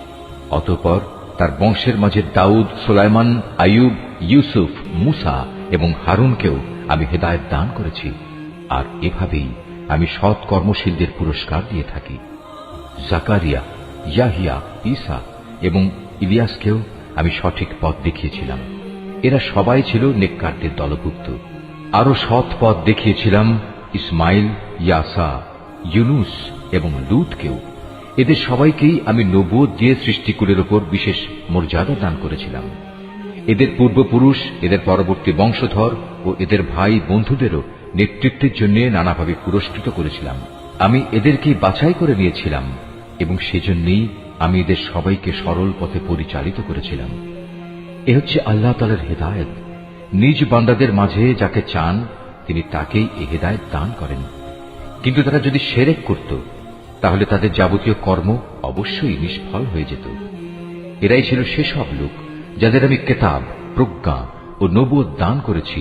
অতঃপর তার বংশের মাঝে দাউদ, সুলাইমান, আইয়ুব, ইউসুফ, মুসা এবং হারুনকেও আমি হেদায়েত দান করেছি। আর এভাবেই আমি সৎ কর্মশীলদের পুরস্কার দিয়ে থাকি। জাকারিয়া, ইয়াহিয়া, ঈসা এবং ইলিয়াসকেও আমি সঠিক পথ দেখিয়েছিলাম। এরা সবাই ছিল নেককারদের দলভুক্ত। আরো সৎ পথ দেখিয়েছিলাম ইসমাইল, ইয়াসা, ইউনুস এবং লূতকেও। এদের সবাইকেই আমি নবুয়ত দিয়ে সৃষ্টিকুলের উপর বিশেষ মর্যাদা দান করেছিলাম। এদের পূর্বপুরুষ, এদের পরবর্তী বংশধর ও এদের ভাই বন্ধুদেরও নেতৃত্বের জন্য নানাভাবে পুরস্কৃত করেছিলাম। আমি এদেরকেই বাছাই করে নিয়েছিলাম এবং সেজন্যই আমি এদের সবাইকে সরল পথে পরিচালিত করেছিলাম। এ হচ্ছে আল্লাহ তাআলার হেদায়েত। নিজ বান্দাদের মাঝে যাকে চান তিনি তাকেই এ হেদায়েত দান করেন। কিন্তু তারা যদি শিরক করত, তাহলে তাদের যাবতীয় কর্ম অবশ্যই নিষ্ফল হয়ে যেত। এরাই ছিল সেসব লোক যাদের আমি কিতাব, প্রজ্ঞা ও নবুয়ত দান করেছি।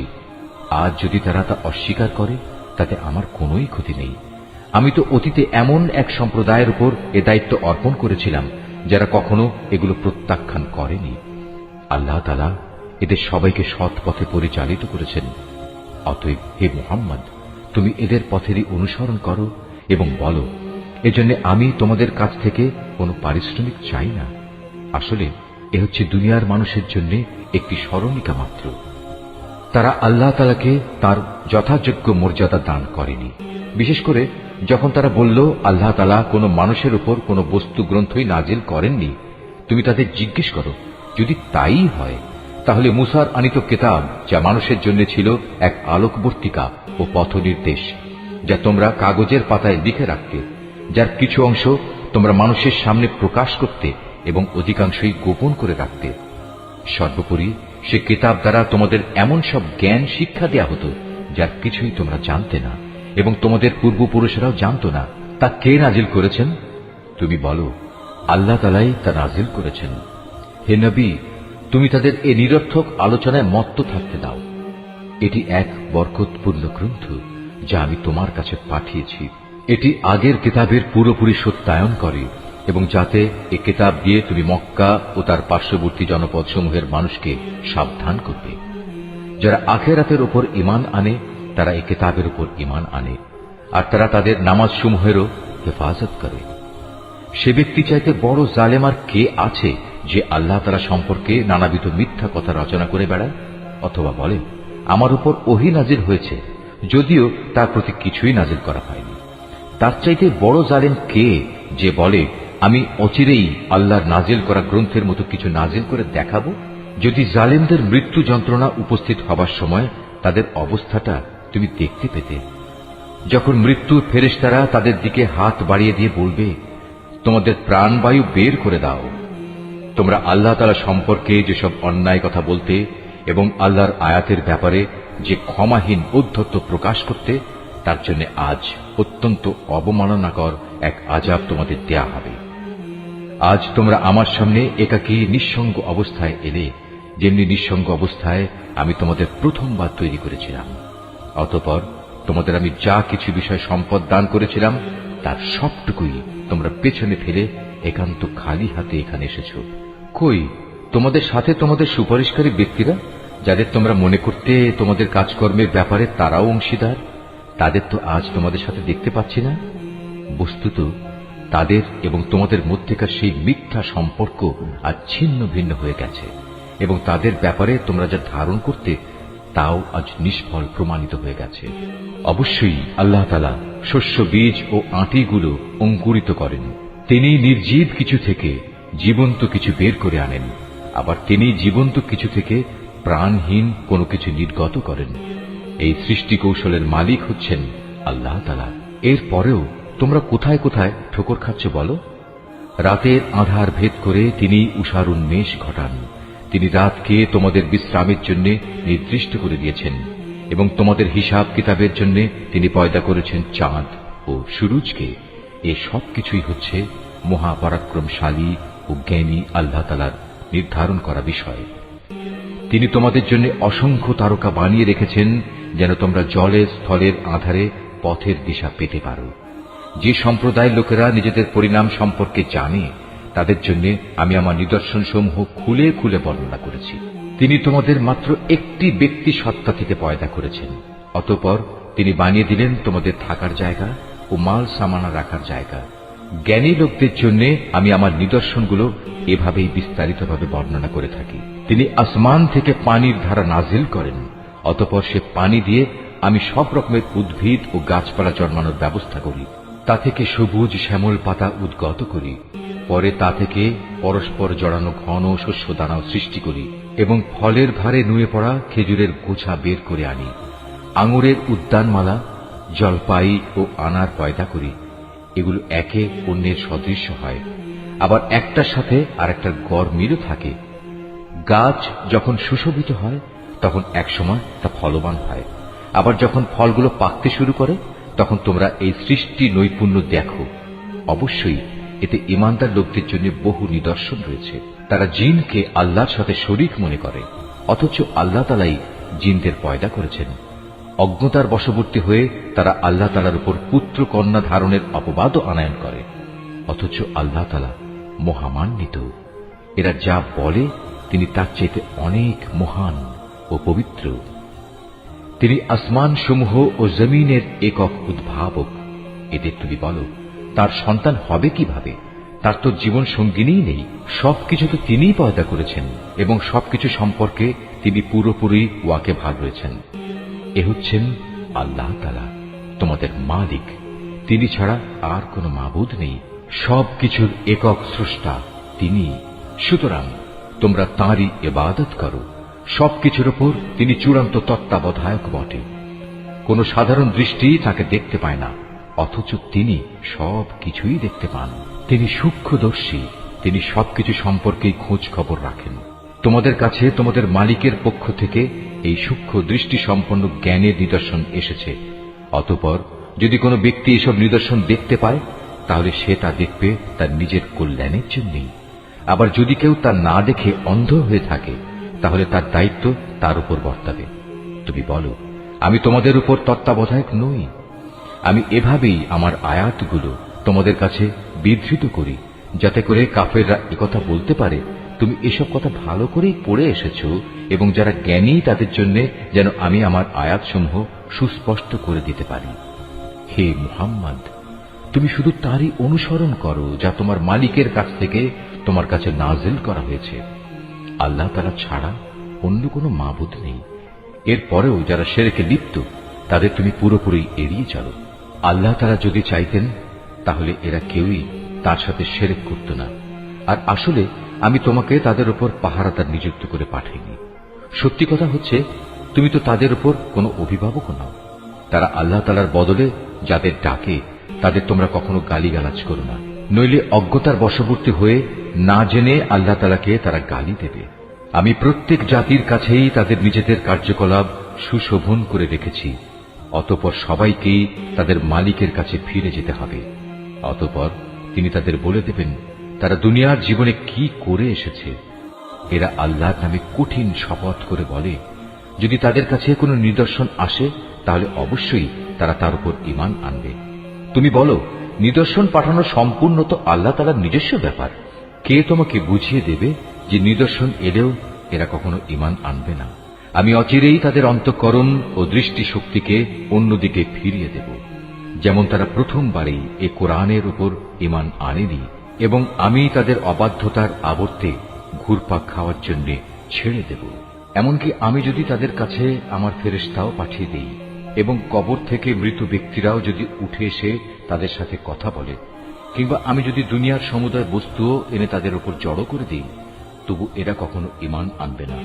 আজ যদি তারা তা অস্বীকার করে, তাতে আমার কোনোই ক্ষতি নেই। আমি তো অতীতে এমন এক সম্প্রদায়ের উপর এ দায়িত্ব অর্পণ করেছিলাম যারা কখনো এগুলো প্রত্যাখ্যান করেনি। আল্লাহ তাআলা এদের সবাইকে সৎ পথে পরিচালিত করেছেন। অতএব হে মুহাম্মদ, তুমি এদের পথেরই অনুসরণ করো এবং বলো, এজন্য আমি তোমাদের কাছ থেকে কোনো পারিশ্রমিক চাই না। আসলে এ হচ্ছে দুনিয়ার মানুষের জন্য একটি স্মরণিকা মাত্র। তারা আল্লাহ তাআলাকে তার যথাযোগ্য মর্যাদা দান করেনি। বিশেষ করে যখন তারা বলল আল্লাহ তাআলা কোনো মানুষের উপর কোনো বস্তু গ্রন্থই নাজিল করেননি, তুমি তাদের জিজ্ঞেস করো, যদি তাই হয় তাহলে মুসার আনিত কিতাব, যা মানুষের জন্য ছিল এক আলোকবর্তিকা ও পথনির্দেশ, যা তোমরা কাগজের পাতায় লিখে রাখতে, যার কিছু অংশ তোমরা মানুষের সামনে প্রকাশ করতে এবং অধিকাংশই গোপন করে রাখতে। সর্বোপরি সে কিতাব দ্বারা তোমাদের এমন সব জ্ঞান শিক্ষা দেয়া হতো যার কিছুই তোমরা জানতে না এবং তোমাদের পূর্বপুরুষেরাও জানত না। তা কে নাজিল করেছেন? তুমি বলো, আল্লাহ তাআলাই তা নাজিল করেছেন। হে নবী, তুমি তাদের এ নিরর্থক আলোচনায় মত্ত থাকতে দাও। এটি এক বরকতপূর্ণ গ্রন্থ যা আমি তোমার কাছে পাঠিয়েছি। এটি আগের কিতাবের পুরোপুরি সত্যায়ন করে এবং যাতে এ কিতাব দিয়ে তুমি মক্কা ও তার পার্শ্ববর্তী জনপদসমূহের মানুষকে সাবধান করবে। যারা আখিরাতের উপর ঈমান আনে তারা এ কিতাবের উপর ঈমান আনে, আর তারা তাদের নামাজসমূহেরও হেফাজত করে। সে ব্যক্তি চাইতে বড় জালেম আর কে আছে যে আল্লাহ তাআলা সম্পর্কে নানাবিধ মিথ্যা কথা রচনা করে বেড়ায়, অথবা বলে আমার উপর ওহী নাজিল হয়েছে, যদিও তার প্রতি কিছুই নাজিল করা হয়নি। তার চাইতে বড় জালেম কে যে বলে আমি অচিরেই আল্লাহর নাজিল করা গ্রন্থের মতো কিছু নাজিল করে দেখাবো। যদি জালেমদের মৃত্যু যন্ত্রণা উপস্থিত হবার সময় তাদের অবস্থাটা তুমি দেখতে পেতে, যখন মৃত্যুর ফেরেশতারা তাদের দিকে হাত বাড়িয়ে দিয়ে বলবে, তোমাদের প্রাণবায়ু বের করে দাও। তোমরা আল্লাহ তাআলা সম্পর্কে যেসব অন্যায় কথা বলতে এবং আল্লাহর আয়াতের ব্যাপারে যে ক্ষমাহীন ঔদ্ধত্য প্রকাশ করতে, তার জন্য আজ অত্যন্ত অবমাননাকর এক আযাব তোমাদের দেয়া হবে। আজ তোমরা আমার সামনে একাকী নিঃসঙ্গ অবস্থায় এলে, যেমনি নিঃসঙ্গ অবস্থায় আমি তোমাদের প্রথমবার তৈরি করেছিলাম। অতঃপর তোমাদের আমি যা কিছু বিষয় সম্পদ দান করেছিলাম তার সবটুকুই তোমরা পেছনে ফেলে একান্ত খালি হাতে এখানে এসেছ। কই তোমাদের সাথে তোমাদের সুপারিশকারী ব্যক্তিরা, যাদের তোমরা মনে করতে তোমাদের কাজকর্মের ব্যাপারে তারাও অংশীদার? তাদের তো আজ তোমাদের সাথে দেখতে পাচ্ছি না। বস্তুত তাদের এবং তোমাদের মধ্যেকার সেই মিথ্যা সম্পর্ক আজ ছিন্ন ভিন্ন হয়ে গেছে এবং তাদের ব্যাপারে তোমরা যা ধারণ করতে তাও আজ নিষ্ফল প্রমাণিত হয়ে গেছে। অবশ্যই আল্লাহ তাআলা শস্য বীজ ও আঁটিগুলো অঙ্কুরিত করেন। তিনি নির্জীব কিছু থেকে জীবন্ত কিছু বের করে আনেন, আবার তিনি জীবন্ত কিছু থেকে প্রাণহীন কোনো কিছু নির্গত করেন। এই সৃষ্টি কৌশলের মালিক হচ্ছেন আল্লাহ তাআলা। এর পরেও তোমরা কোথায় কোথায় ঠোকর খাচ্ছ বলো? রাতের আধার ভেদ করে তিনি উষার উন্মেষ ঘটান। তিনি রাতকে তোমাদের বিশ্রামের জন্য নির্দিষ্ট করে দিয়েছেন এবং তোমাদের হিসাব কিতাবের জন্য তিনি পয়দা করেছেন চাঁদ ও সূরজকে। এ সব কিছুই হচ্ছে মহাপরাক্রমশালী ও জ্ঞানী আল্লাহ তাআলার নির্ধারণ করা বিষয়। তিনি তোমাদের জন্য অসংখ্য তারকা বানিয়ে রেখেছেন যেন তোমরা জলে স্থলের আধারে পথের দিশা পেতে পারো। যে সম্প্রদায়ের লোকেরা নিজেদের পরিণাম সম্পর্কে জানে তাদের জন্য আমি আমার নিদর্শনসমূহ খুলে খুলে বর্ণনা করেছি। তিনি তোমাদের মাত্র একটি ব্যক্তি সত্তা থেকে পয়দা করেছেন, অতঃপর তিনি বানিয়ে দিলেন তোমাদের থাকার জায়গা ও মাল সামানা রাখার জায়গা। জ্ঞানী লোকদের জন্য আমি আমার নিদর্শনগুলো এভাবেই বিস্তারিতভাবে বর্ণনা করে থাকি। তিনি আসমান থেকে পানির ধারা নাজিল করেন, অতঃপর সে পানি দিয়ে আমি সব রকমের উদ্ভিদ ও গাছপালা জন্মানোর ব্যবস্থা করি। তা থেকে সবুজ শ্যামল পাতা উদ্গত করি। পরে তা থেকে পরস্পর জড়ানো ঘন শস্য দানাও সৃষ্টি করি এবং ফলের ভারে নুয়ে পড়া খেজুরের গোছা বের করে আনি। আঙুরের উদ্যানমালা, জলপাই ও আনার পয়দা করি। এগুলো একে অন্যের সদৃশ্য হয়, আবার একটার সাথে আর একটার গড় মিলও থাকে। গাছ যখন সুশোভিত হয় তখন একসময় তা ফলবান হয়, আবার যখন ফলগুলো পাকতে শুরু করে তখন তোমরা এই সৃষ্টি নৈপুণ্য দেখো। অবশ্যই এতে ঈমানদার লোকদের জন্য বহু নিদর্শন রয়েছে। তারা জিনকে আল্লাহর সাথে শরীক মনে করে, অথচ আল্লাহ তাআলাই জিনদের পয়দা করেছেন। অজ্ঞতার বশবর্তী হয়ে তারা আল্লাহ তাআলার উপর পুত্র কন্যা ধারণের অপবাদও আনায়ন করে, অথচ আল্লাহ তাআলা মহামান্বিত। এরা যা বলে তিনি তার চাইতে অনেক মহান ও পবিত্র। তিনি আসমান সমূহ ও জমিনের একক উদ্ভাবক। এদের তুমি বলো তার সন্তান হবে কিভাবে? তার তো জীবন সঙ্গিনী নেই। সবকিছু তো তিনিই পয়দা করেছেন এবং সবকিছু সম্পর্কে তিনি পুরোপুরি ওয়াকিবহাল রয়েছেন। এ হচ্ছেন আল্লাহ তাআলা, তোমাদের মালিক। তিনি ছাড়া আর কোনো মাবুদ নেই। সবকিছুর একক স্রষ্টা তিনি। সুতরাং তোমরা তাঁরই ইবাদত করো। সবকিছুর উপর তিনি চূড়ান্ত তত্ত্বাবধায়ক বটে। কোন সাধারণ দৃষ্টি তাকে দেখতে পায় না, অথচ তিনি সবকিছুই দেখতে পান। তিনি সূক্ষ্মদর্শী। তিনি সবকিছু সম্পর্কেই খোঁজ খবর রাখেন। তোমাদের কাছে তোমাদের মালিকের পক্ষ থেকে এই সূক্ষ্ম দৃষ্টি সম্পন্ন জ্ঞানের নিদর্শন এসেছে। অতঃপর যদি কোনো ব্যক্তি এসব নিদর্শন দেখতে পায় তাহলে সে তা দেখবে তার নিজের কল্যাণের জন্যই। আবার যদি কেউ তা না দেখে অন্ধ হয়ে থাকে তাহলে তার দায়িত্ব তার উপর বর্তাবে। তুমি বলো আমি তোমাদের উপর তত্ত্বাবধায়ক নই? আমি এভাবেই আমার আয়াতগুলো তোমাদের কাছে বিধৃত করি যাতে করে কাফেররা একথা বলতে পারে তুমি এসব কথা ভালো করেই পড়ে এসেছো, এবং যারা জ্ঞানী তাদের জন্য যেন আমি আমার আয়াতসমূহ সুস্পষ্ট করে দিতে পারি। হে মুহাম্মদ, তুমি শুধু তারই অনুসরণ করো যা তোমার মালিকের কাছ থেকে তোমার কাছে নাজিল করা হয়েছে। আল্লাহ তাআলা ছাড়া অন্য কোনো মাবুদ নেই। এরপরেও যারা শিরকে লিপ্ত তাদের তুমি পুরোপুরি এড়িয়ে চলো। আল্লাহ তাআলা যদি চাইতেন তাহলে এরা কেউই তার সাথে শিরক করত না। আর আসলে আমি তোমাকে তাদের উপর পাহারাদার নিযুক্ত করে পাঠাইনি। সত্যি কথা হচ্ছে তুমি তো তাদের উপর কোনো অভিভাবক নাও। তারা আল্লাহ তাআলার বদলে যাদের ডাকে তাদের তোমরা কখনো গালিগালাজ করো না, নইলে অজ্ঞতার বশবর্তী হয়ে না জেনে আল্লাহ তাআলাকে তারা গালি দেবে। আমি প্রত্যেক জাতির কাছেই তাদের নিজেদের কার্যকলাপ সুশোভন করে রেখেছি। অতঃপর সবাইকেই তাদের মালিকের কাছে ফিরে যেতে হবে। অতঃপর তিনি তাদের বলে দেবেন তারা দুনিয়ার জীবনে কি করে এসেছে। এরা আল্লাহর নামে কঠিন শপথ করে বলে যদি তাদের কাছে কোনো নিদর্শন আসে তাহলে অবশ্যই তারা তার উপর ঈমান আনবে। তুমি বলো নিদর্শন পাঠানো সম্পূর্ণ তো আল্লাহ তাআলার নিজস্ব ব্যাপার। কে তোমাকে বুঝিয়ে দেবে যে নিদর্শন এলেও এরা কখনো ঈমান আনবে না? আমি অচিরেই তাদের অন্তঃকরণ ও দৃষ্টি শক্তিকে অন্যদিকে ফিরিয়ে দেব। যেমন তারা প্রথমবারেই এ কোরআনের উপর ঈমান আনেনি এবং আমি তাদের অবাধ্যতার আবর্তে ঘুরপাক খাওয়ার জন্য ছেড়ে দেব। এমনকি আমি যদি তাদের কাছে আমার ফেরেশতাও পাঠিয়ে দেই এবং কবর থেকে মৃত ব্যক্তিরাও যদি উঠে এসে তাদের সাথে কথা বলে, কিংবা আমি যদি দুনিয়ার সমুদয় বস্তুও এনে তাদের উপর জড়ো করে দিই, তবু এরা কখনো ঈমান আনবে না।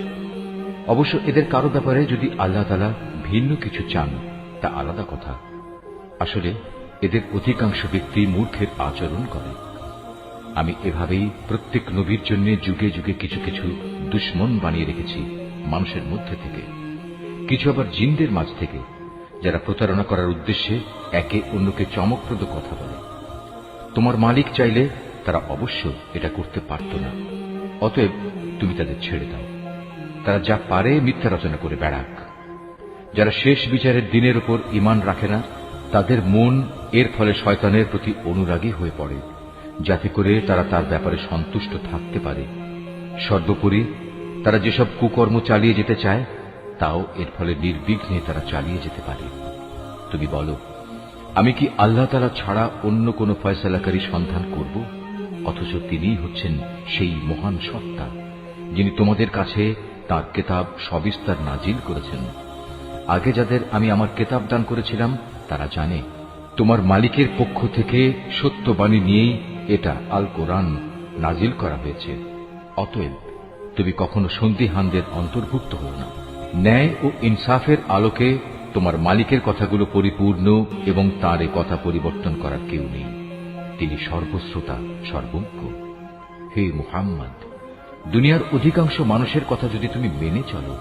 অবশ্য এদের কারো ব্যাপারে যদি আল্লাহ তাআলা ভিন্ন কিছু চান তা আলাদা কথা। আসলে এদের অধিকাংশ ব্যক্তি মূর্খের আচরণ করে। আমি এভাবেই প্রত্যেক নবীর জন্য যুগে যুগে কিছু কিছু দুশমন বানিয়ে রেখেছি মানুষের মধ্যে থেকে, কিছু আবার জিনদের মাঝ থেকে, যারা প্রতারণা করার উদ্দেশ্যে একে অন্যকে চমকপ্রদ কথা বলে। তোমার মালিক চাইলে তারা অবশ্য এটা করতে পারত না, অতএব তুমি তাদের ছেড়ে দাও। তারা যা পারে মিথ্যা রচনা করে বেড়াক। যারা শেষ বিচারের দিনের উপর ঈমান রাখে না, তাদের মন এর ফলে শয়তানের প্রতি অনুরাগী হয়ে পড়ে, যাতে করে তারা তার ব্যাপারে সন্তুষ্ট থাকতে পারে। সর্বোপরি তারা যেসব কুকর্ম চালিয়ে যেতে চায় তাও এর ফলে নির্বিঘ্নে তারা চালিয়ে যেতে পারে। তুমি বলো, আমি কি আল্লাহ তাআলা ছাড়া অন্য কোন ফয়সালাকারী সন্ধান করব? অথচ তিনিই হচ্ছেন সেই মহান সত্তা, যিনি তোমাদের কাছে তাঁর কেতাব সবিস্তার নাজিল করেছেন। আগে যাদের আমি আমার কেতাব দান করেছিলাম তারা জানে তোমার মালিকের পক্ষ থেকে সত্যবাণী নিয়েই এটা আল কোরআন নাজিল করা হয়েছে। অতএব তুমি কখনো সন্দিহানদের অন্তর্ভুক্ত হও না। ন্যায় ও ইনসাফের আলোকে তোমার মালিকের কথাগুলো পরিপূর্ণ এবং তাঁর এ কথা পরিবর্তন করার কেউ নেই। তিনি সর্বশ্রোতা, সর্বজ্ঞ। হে মুহাম্মদ, দুনিয়ার অধিকাংশ মানুষের কথা যদি তুমি মেনে চলো,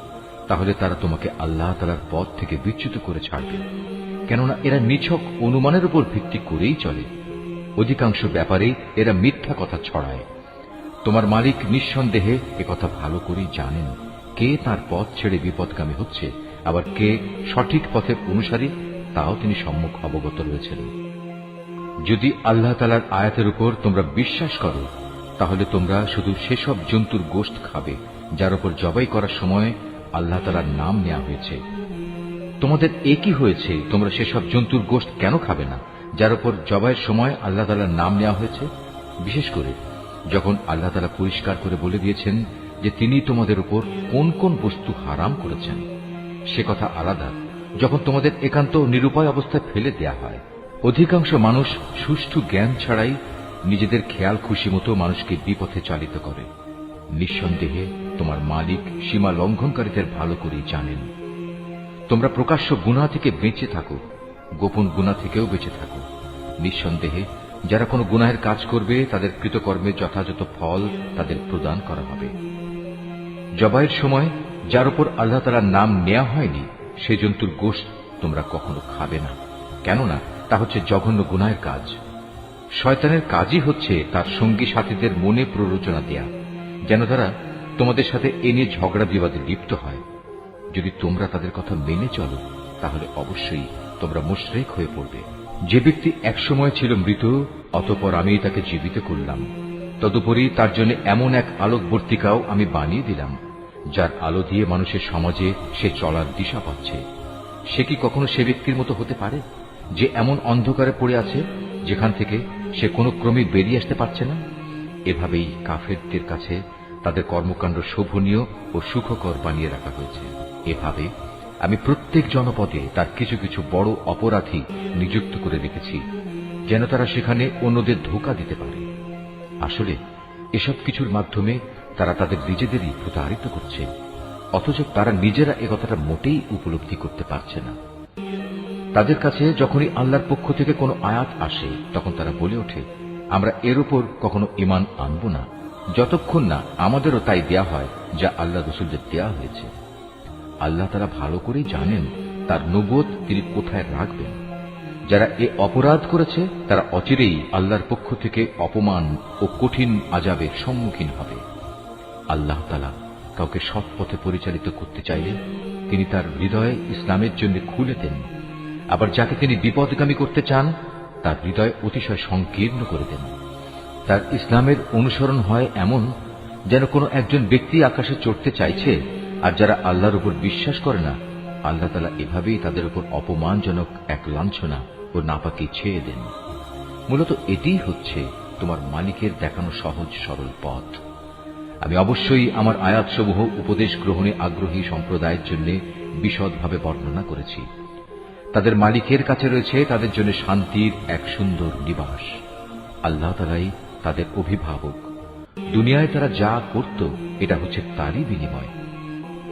তাহলে তারা তোমাকে আল্লাহ তাআলার পথ থেকে বিচ্যুত করে ছাড়বে, কেননা এরা নিছক অনুমানের উপর ভিত্তি করেই চলে। অধিকাংশ ব্যাপারে এরা মিথ্যা কথা ছড়ায়। তোমার মালিক নিঃসন্দেহে একথা ভালো করেই জানেন কে তার পথ ছেড়ে বিপদগামী হচ্ছে, আবার কে সঠিক পথের অনুসারী, তাও তিনি সম্মুখ অবগত রয়েছেন। যদি আল্লাহ তাআলার আয়াতের উপর তোমরা বিশ্বাস করো, তাহলে তোমরা শুধু সেসব জন্তুর গোশত খাবে যার উপর জবাই করার সময় আল্লাহ তাআলার নাম নেওয়া হয়েছে। তোমাদের একই হয়েছে, তোমরা সেসব জন্তুর গোশত কেন খাবে না যার উপর জবাইয়ের সময় আল্লাহ তাআলার নাম নেওয়া হয়েছে? বিশেষ করে যখন আল্লাহ তাআলা পরিষ্কার করে বলে দিয়েছেন যে তিনি তোমাদের উপর কোন কোন বস্তু হারাম করেছেন। সে কথা আলাদা যখন তোমাদের একান্ত নিরুপায় অবস্থায় ফেলে দেয়া হয়। অধিকাংশ মানুষ সুষ্ঠু জ্ঞান ছাড়াই নিজেদের খেয়াল খুশি মতো মানুষকে বিপথে চালিত করে। নিঃসন্দেহে তোমার মালিক সীমা লঙ্ঘনকারীদের ভালো করেই জানেন। তোমরা প্রকাশ্য গুনাহ থেকে বেঁচে থাকো, গোপন গুনাহ থেকেও বেঁচে থাকো। নিঃসন্দেহে যারা কোনো গুনাহের কাজ করবে তাদের কৃতকর্মের যথাযথ ফল তাদের প্রদান করা হবে। জবাইয়ের সময় যার উপর আল্লাহ তাআলার নাম নেওয়া হয়নি সে জন্তুর গোশত তোমরা কখনো খাবে না, কেননা তা হচ্ছে জঘন্য গুনাহের কাজ। শয়তানের কাজই হচ্ছে তার সঙ্গী সাথীদের মনে প্ররোচনা দেয়া, যেন তারা তোমাদের সাথে এ নিয়ে ঝগড়া বিবাদে লিপ্ত হয়। যদি তোমরা তাদের কথা মেনে চলো, তাহলে অবশ্যই তোমরা মুশরিক হয়ে পড়বে। যে ব্যক্তি একসময় ছিল মৃত, অতঃপর আমি তাকে জীবিত করলাম, তদুপরি তার জন্য এমন এক আলোকবর্তিকাও আমি বানিয়ে দিলাম যার আলো দিয়ে মানুষের সমাজে সে চলার দিশা পাচ্ছে। সে কি কখনো সে ব্যক্তির মতো হতে পারে যে এমন অন্ধকারে পড়ে আছে যেখান থেকে সে কোনো ক্রমে বেরিয়ে আসতে পারছে না? এভাবেই কাফেরদের কাছে তাদের কর্মকাণ্ড শোভনীয় ও সুখকর বানিয়ে রাখা হয়েছে। এভাবে আমি প্রত্যেক জনপদে তার কিছু কিছু বড় অপরাধী নিযুক্ত করে রেখেছি, যেন তারা সেখানে অন্যদের ধোঁকা দিতে পারে। আসলে এসব কিছুর মাধ্যমে তারা তাদের নিজেদেরই প্রতারিত করছে, অথচ তারা নিজেরা একথাটা মোটেই উপলব্ধি করতে পারছে না। তাদের কাছে যখনই আল্লাহর পক্ষ থেকে কোনো আয়াত আসে, তখন তারা বলে ওঠে, আমরা এর উপর কখনো ঈমান আনব না যতক্ষণ না আমাদেরও তাই দেয়া হয় যা আল্লাহ রাসূলদের দেয়া হয়েছে। আল্লাহ তাআলা ভালো করেই জানেন তার নবুয়ত তিনি কোথায় রাখবেন। যারা এ অপরাধ করেছে তারা অচিরেই আল্লাহর পক্ষ থেকে অপমান ও কঠিন আযাবের সম্মুখীন হবে। আল্লাহ তাআলা কাউকে সৎ পথে পরিচালিত করতে চাইলে তিনি তার হৃদয় ইসলামের জন্য খুলে দেন, আবার যাকে তিনি বিপদগামী করতে চান তার হৃদয় অতিশয় সংকীর্ণ করে দেন। তার ইসলামের অনুসরণ হয় এমন যেন কোনো একজন ব্যক্তি আকাশে চড়তে চাইছে, আর যারা আল্লাহর উপর বিশ্বাস করে না, আল্লাহ তাআলা এভাবেই তাদের উপর অপমানজনক এক লাঞ্ছনা ও নাপাকি ছেয়ে দেন। মূলত এটিই হচ্ছে তোমার মালিকের দেখানো সহজ সরল পথ। আমি অবশ্যই আমার আয়াতসমূহ উপদেশ গ্রহণে আগ্রহী সম্প্রদায়ের জন্য বিশদভাবে বর্ণনা করেছি। তাদের মালিকের কাছে রয়েছে তাদের জন্য শান্তির এক সুন্দর নিবাস। আল্লাহ তাআলাই তাদের অভিভাবক। দুনিয়ায় তারা যা করত এটা হচ্ছে তারই বিনিময়।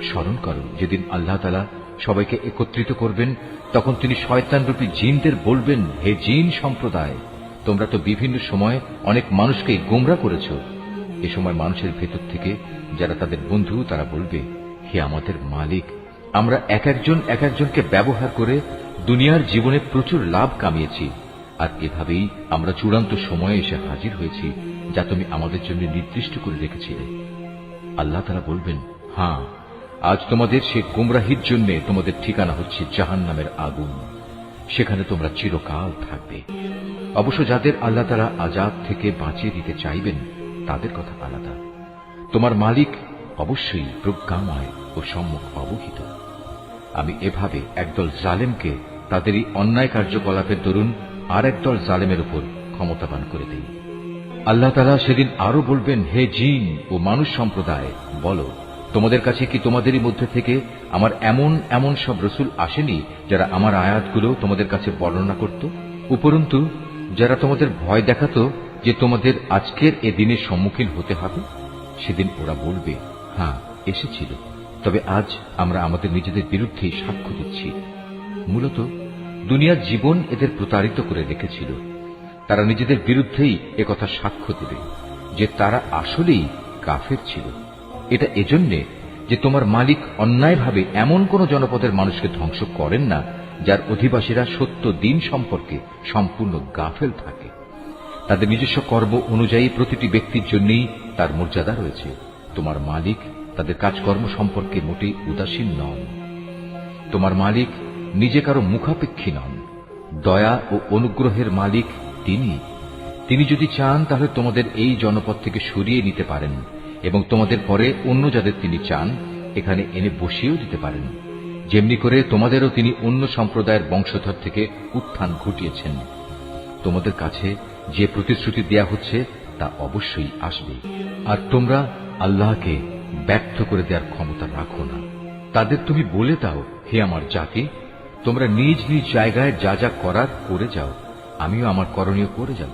স্মরণ করো, যেদিন আল্লাহ তাআলা সবাইকে একত্রিত করবেন, তখন তিনি শয়তানরূপী জিনদের বলবেন, হে জিন সম্প্রদায়, তোমরা তো বিভিন্ন সময় অনেক মানুষকে গোমরা করেছ। এ সময় মানুষের ভেতর থেকে যারা তাদের বন্ধু, তারা বলবে, হে আমাদের মালিক, আমরা এক একজনকে ব্যবহার করে দুনিয়ার জীবনে প্রচুর লাভ কামিয়েছি, আর এভাবেই আমরা চূড়ান্ত সময়ে এসে হাজির হয়েছি যা তুমি আমাদের জন্য নির্দিষ্ট করে রেখেছিলে। আল্লাহ তাআলা বলবেন, হ্যাঁ, আজ তোমাদের সে গোমরাহির জন্য তোমাদের ঠিকানা হচ্ছে জাহান্নামের আগুন, সেখানে তোমরা চিরকাল থাকবে। অবশ্য যাদের আল্লাহ তাআলা আযাব থেকে বাঁচিয়ে দিতে চাইবেন তাদের কথা আলাদা। তোমার মালিক অবশ্যই প্রজ্ঞাময় ও সম্মুখ অবহিত। আমি এভাবে একদল জালেমকে তাদেরই অন্যায় কার্যকলাপের দরুন আর একদল জালেমের উপর ক্ষমতাবান করে দেই। আল্লাহ তাআলা সেদিন আরো বলবেন, হে জিন ও মানুষ সম্প্রদায়, বলো, তোমাদের কাছে কি তোমাদেরই মধ্যে থেকে আমার এমন সব রসুল আসেনি যারা আমার আয়াতগুলো তোমাদের কাছে বর্ণনা করত? উপরন্তু যারা তোমাদের ভয় দেখাতো যে তোমাদের আজকের এ দিনের সম্মুখীন হতে হবে? সেদিন ওরা বলবে, হ্যাঁ, এসেছিল, তবে আজ আমরা আমাদের নিজেদের বিরুদ্ধেই সাক্ষ্য দিচ্ছি। মূলত দুনিয়ার জীবন এদের প্রতারিত করে রেখেছিল। তারা নিজেদের বিরুদ্ধেই একথা সাক্ষ্য দেবে যে তারা আসলেই কাফের ছিল। এটা এজন্যে যে তোমার মালিক অন্যায়ভাবে এমন কোন জনপদের মানুষকে ধ্বংস করেন না যার অধিবাসীরা সত্য দিন সম্পর্কে সম্পূর্ণ গাফেল থাকে। তাদের নিজস্ব কর্ম অনুযায়ী প্রতিটি ব্যক্তির জন্যই তার মর্যাদা রয়েছে। তোমার মালিক তাদের কাজকর্ম সম্পর্কে মোটেই উদাসীন নন। তোমার মালিক নিজে কারো মুখাপেক্ষী নন। দয়া ও অনুগ্রহের মালিক তিনি যদি চান তাহলে তোমাদের এই জনপদ থেকে সরিয়ে নিতে পারেন এবং তোমাদের পরে অন্য যাদের তিনি চান এখানে এনে বসিয়েও দিতে পারেন। যেমনি করে তোমাদেরও তিনি অন্য সম্প্রদায়ের বংশধর থেকে উত্থান ঘটিয়েছেন। তোমাদের কাছে যে প্রতিশ্রুতি দেয়া হচ্ছে তা অবশ্যই আসবে, আর তোমরা আল্লাহকে ব্যর্থ করে দেওয়ার ক্ষমতা রাখো না। তাদের তুমি বলে দাও, হে আমার জাতি, তোমরা নিজ নিজ জায়গায় যা যা করার করে যাও, আমিও আমার করণীয় করে যাব।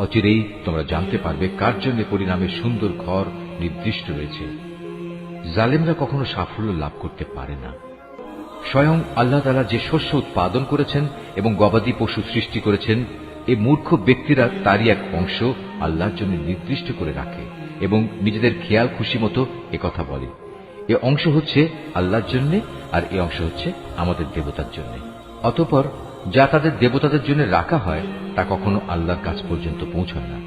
অচিরেই তোমরা জানতে পারবে কার জন্য পরিণামের সুন্দর ঘর নির্দিষ্ট রয়েছে। জালেমরা কখনো সাফল্য লাভ করতে পারে না। স্বয়ং আল্লাহ তাআলা যে শস্য উৎপাদন করেছেন এবং গবাদি পশু সৃষ্টি করেছেন, এই মূর্খ ব্যক্তিরা তারই এক অংশ আল্লাহর জন্য নির্দিষ্ট করে রাখে এবং নিজেদের খেয়াল খুশি মতো একথা বলে, এ অংশ হচ্ছে আল্লাহর জন্য আর এ অংশ হচ্ছে আমাদের দেবতার জন্য। অতঃপর যা তাদের দেবতাদের জন্য রাখা হয় তা কখনো আল্লাহর কাছ পর্যন্ত পৌঁছায় না।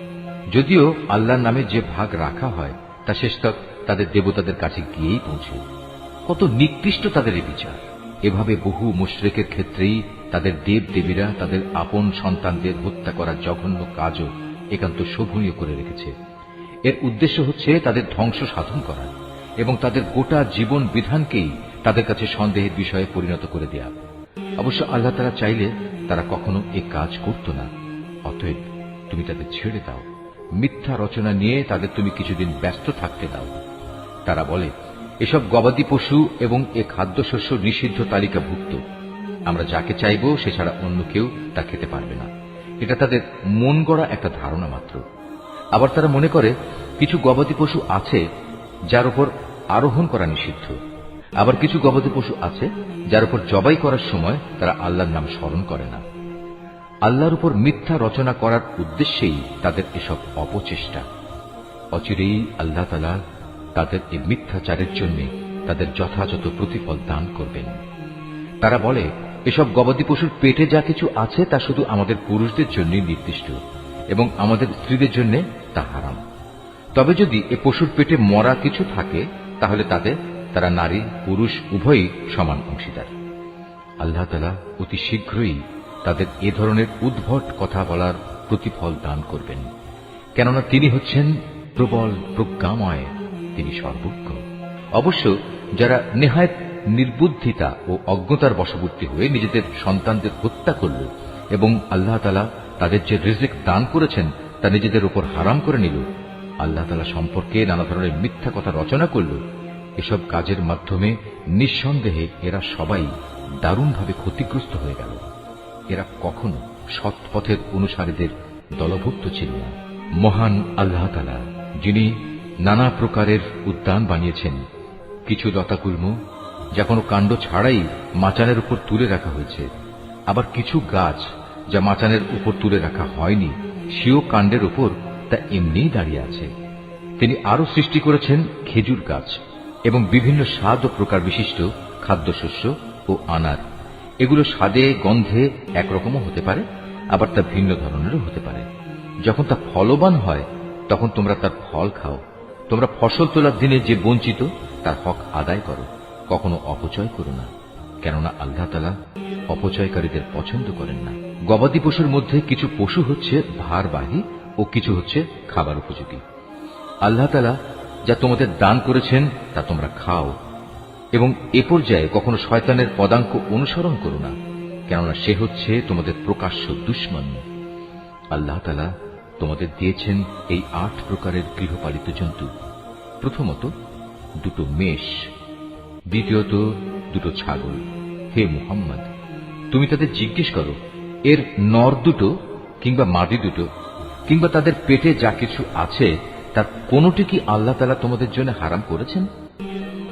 যদিও আল্লাহর নামে যে ভাগ রাখা হয় তা শেষতক তাদের দেবতাদের কাছে গিয়েই পৌঁছে। কত নিকৃষ্ট তাদের এই বিচার! এভাবে বহু মুশরিকের ক্ষেত্রেই তাদের দেব দেবীরা তাদের আপন সন্তানদের হত্যা করার জঘন্য কাজও একান্ত শোভনীয় করে রেখেছে। এর উদ্দেশ্য হচ্ছে তাদের ধ্বংস সাধন করা এবং তাদের গোটা জীবন বিধানকেই তাদের কাছে সন্দেহের বিষয়ে পরিণত করে দেয়া। অবশ্য আল্লাহ তাআলা চাইলে তারা কখনো এ কাজ করত না। অতএব তুমি তাদের ছেড়ে দাও, মিথ্যা রচনা নিয়ে তাদের তুমি কিছুদিন ব্যস্ত থাকতে দাও। তারা বলে, এসব গবাদি পশু এবং এ খাদ্যশস্য নিষিদ্ধ তালিকাভুক্ত, আমরা যাকে চাইব সে ছাড়া অন্য কেউ তা খেতে পারবে না। এটা তাদের মন গড়া একটা ধারণা মাত্র। আবার তারা মনে করে কিছু গবাদি পশু আছে যার উপর আরোহণ করা নিষিদ্ধ, আবার কিছু গবাদি পশু আছে যার উপর জবাই করার সময় তারা আল্লাহর নাম স্মরণ করে না। আল্লাহর উপর মিথ্যা রচনা করার উদ্দেশ্যেই তাদের এসব অপচেষ্টা। অচিরেই আল্লাহ তাআলা তাদের এই মিথ্যাচারের জন্য তাদের যথাযথ প্রতিফল দান করবেন। তারা বলে, এসব গবাদি পশুর পেটে যা কিছু আছে তা শুধু আমাদের পুরুষদের জন্য নির্দিষ্ট এবং আমাদের স্ত্রীদের জন্য তা হারাম। তবে যদি এ পশুর পেটে মরা কিছু থাকে তাহলে তারা নারী পুরুষ উভয়ই সমান অংশীদার। আল্লাহ তাআলা অতি শীঘ্রই তাদের এ ধরনের উদ্ভট কথা বলার প্রতিফল দান করবেন, কেননা তিনি হচ্ছেন প্রবল প্রজ্ঞাময়, তিনি সর্বজ্ঞ। অবশ্য যারা নেহায়েত নির্বুদ্ধিতা ও অজ্ঞতার বশবর্তী হয়ে নিজেদের সন্তানদের হত্যা করল এবং আল্লাহ তাআলা তাদের যে রিজিক দান করেছেন তা নিজেদের উপর হারাম করে নিল, আল্লাহ তাআলা সম্পর্কে নানা ধরনের মিথ্যা কথা রচনা করল, এসব কাজের মাধ্যমে নিঃসন্দেহে এরা সবাই দারুণভাবে ক্ষতিগ্রস্ত হয়ে গেল। এরা কখনো সৎ পথের অনুসারীদের দলভুক্ত ছিল না। মহান আল্লাহ তাআলা, যিনি নানা প্রকারের উদ্যান বানিয়েছেন, কিছু লতাগুল্ম যা কোনো কাণ্ড ছাড়াই মাচানের উপর তুলে রাখা হয়েছে, আবার কিছু গাছ যা মাচানের উপর তুলে রাখা হয়নি, সেও কাণ্ডের উপর তা এমনিই দাঁড়িয়ে আছে। তিনি আরো সৃষ্টি করেছেন খেজুর গাছ এবং বিভিন্ন স্বাদ ও প্রকার বিশিষ্ট খাদ্যশস্য ও আনার। এগুলো স্বাদে গন্ধে একরকমও হতে পারে, আবার তা ভিন্ন ধরনেরও হতে পারে। যখন তা ফলবান হয় তখন তোমরা তার ফল খাও। তোমরা ফসল তোলার দিনে যে বঞ্চিত তার হক আদায় করো, কখনো অপচয় করো না, কেননা আল্লাহ তাআলা অপচয়কারীদের পছন্দ করেন না। গবাদি পশুর মধ্যে কিছু পশু হচ্ছে ভারবাহী ও কিছু হচ্ছে খাবার উপযোগী। আল্লাহ তাআলা যা তোমাদের দান করেছেন তা তোমরা খাও, এবং এ পর্যায়ে কখনো শয়তানের পদাঙ্ক অনুসরণ করো না, কেননা সে হচ্ছে তোমাদের প্রকাশ্য দুশমন। আল্লাহ তাআলা তোমাদের দিয়েছেন এই 8 প্রকারের গৃহপালিত জন্তু। প্রথমত 2 মেষ, দ্বিতীয়ত 2 ছাগল। হে মুহাম্মদ, তুমি তাদের জিজ্ঞেস করো, এর নর 2 কিংবা মাদি 2 কিংবা তাদের পেটে যা কিছু আছে তার কোনটি কি আল্লাহ তাআলা তোমাদের জন্য হারাম করেছেন?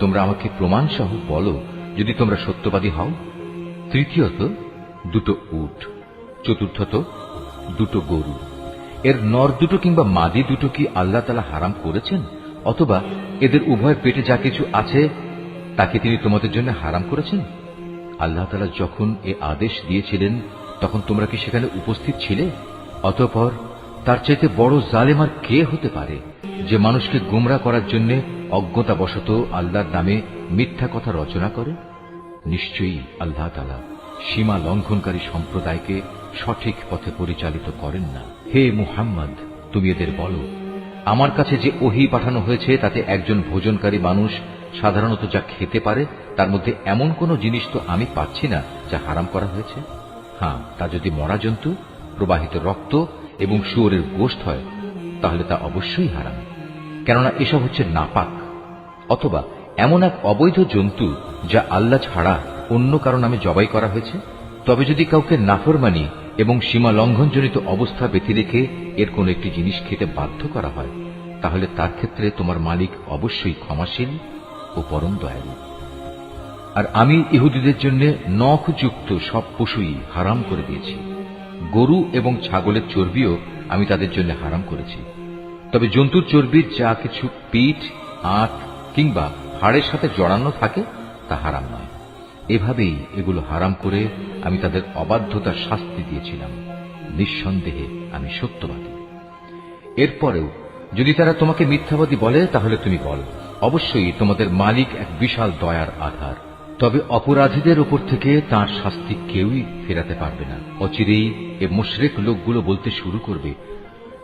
তোমরা আমাকে প্রমাণ সহ বলো যদি তোমরা সত্যবাদী হও। তৃতীয়ত 2 উট, চতুর্থত 2 গরু। এর নর 2 কিংবা মাদি 2 কি আল্লাহ তাআলা হারাম করেছেন, অথবা এদের উভয় পেটে যা কিছু আছে তাকে তিনি তোমাদের জন্য হারাম করেছেন? আল্লাহ তাআলা যখন এ আদেশ দিয়েছিলেন তখন তোমরা কি সেখানে উপস্থিত ছিলে? অতঃপর তার চাইতে বড় জালেম আর কে হতে পারে, যে মানুষকে গোমরা করার জন্য অজ্ঞতাবশত আল্লাহর নামে মিথ্যা কথা রচনা করে? নিশ্চয়ই আল্লাহ তাআলা সীমা লঙ্ঘনকারী সম্প্রদায়কে সঠিক পথে পরিচালিত করেন না। হে মুহাম্মদ, তুমি এদের বলো, আমার কাছে যে ওহী পাঠানো হয়েছে তাতে একজন ভোজনকারী মানুষ সাধারণত যা খেতে পারে তার মধ্যে এমন কোন জিনিস তো আমি পাচ্ছি না যা হারাম করা হয়েছে। হ্যাঁ, তা যদি মরা জন্তু, প্রবাহিত রক্ত এবং শুয়োরের গোশত হয় তাহলে তা অবশ্যই হারাম, কেননা এসব হচ্ছে নাপাক। অথবা এমন এক অবৈধ জন্তু যা আল্লাহ ছাড়া অন্য কারো নামে জবাই করা হয়েছে, তবে যদি কাউকে নাফরমানি এবং সীমা লঙ্ঘনজনিত অবস্থা বেঁধে রেখে এর কোন একটি জিনিস খেতে বাধ্য করা হয়, তাহলে তার ক্ষেত্রে তোমার মালিক অবশ্যই ক্ষমাশীল ও পরম দয়ালু। আর আমি ইহুদিদের জন্য নখযুক্ত সব পশুই হারাম করে দিয়েছি। গরু এবং ছাগলের চর্বিও আমি তাদের জন্য হারাম করেছি, তবে জন্তুর চর্বির যা কিছু পিঠ, আঁত কিংবা হাড়ের সাথে জড়ানো থাকে তা হারাম নয়। এভাবেই এগুলো হারাম করে আমি তাদের অবাধ্যতার শাস্তি দিয়েছিলাম। নিঃসন্দেহে আমি সত্যবাদী। এরপরেও যদি তারা তোমাকে মিথ্যাবাদী বলে তাহলে তুমি বল, অবশ্যই তোমাদের মালিক এক বিশাল দয়ার আধার। তবে অপরাধীদের উপর থেকে তাঁর শাস্তি কেউই ফেরাতে পারবে না। অচিরেই এ মুশরিক লোকগুলো বলতে শুরু করবে,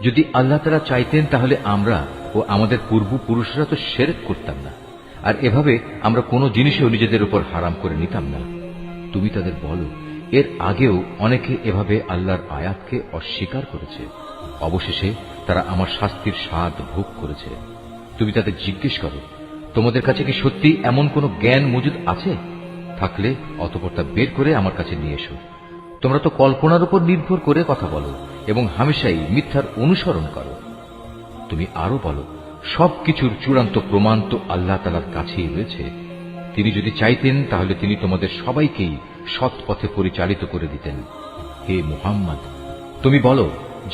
যদি আল্লাহ তাআলা চাইতেন তাহলে আমরা ও আমাদের পূর্বপুরুষরা তো শিরক করতাম না, আর এভাবে আমরা কোনো জিনিসও নিজেদের উপর হারাম করে নিতাম না। তুমি তাদের বলো, এর আগেও অনেকে এভাবে আল্লাহর আয়াতকে অস্বীকার করেছে, অবশেষে তারা আমার শাস্তির স্বাদ ভোগ করেছে। তুমি তাদের জিজ্ঞেস করো, তোমাদের কাছে কি সত্যি এমন কোন জ্ঞান মজুদ আছে? থাকলে অতঃপর তা বের করে আমার কাছে নিয়ে এসো। তোমরা তো কল্পনার উপর নির্ভর করে কথা বলো এবং হামেশাই মিথ্যার অনুসরণ করো। তুমি আরো বলো, সবকিছুর চূড়ান্ত প্রমাণ তো আল্লাহ তাআলার কাছেই রয়েছে। তিনি যদি চাইতেন তাহলে তিনি তোমাদের সবাইকেই সৎ পথে পরিচালিত করে দিতেন। হে মুহাম্মদ, তুমি বলো,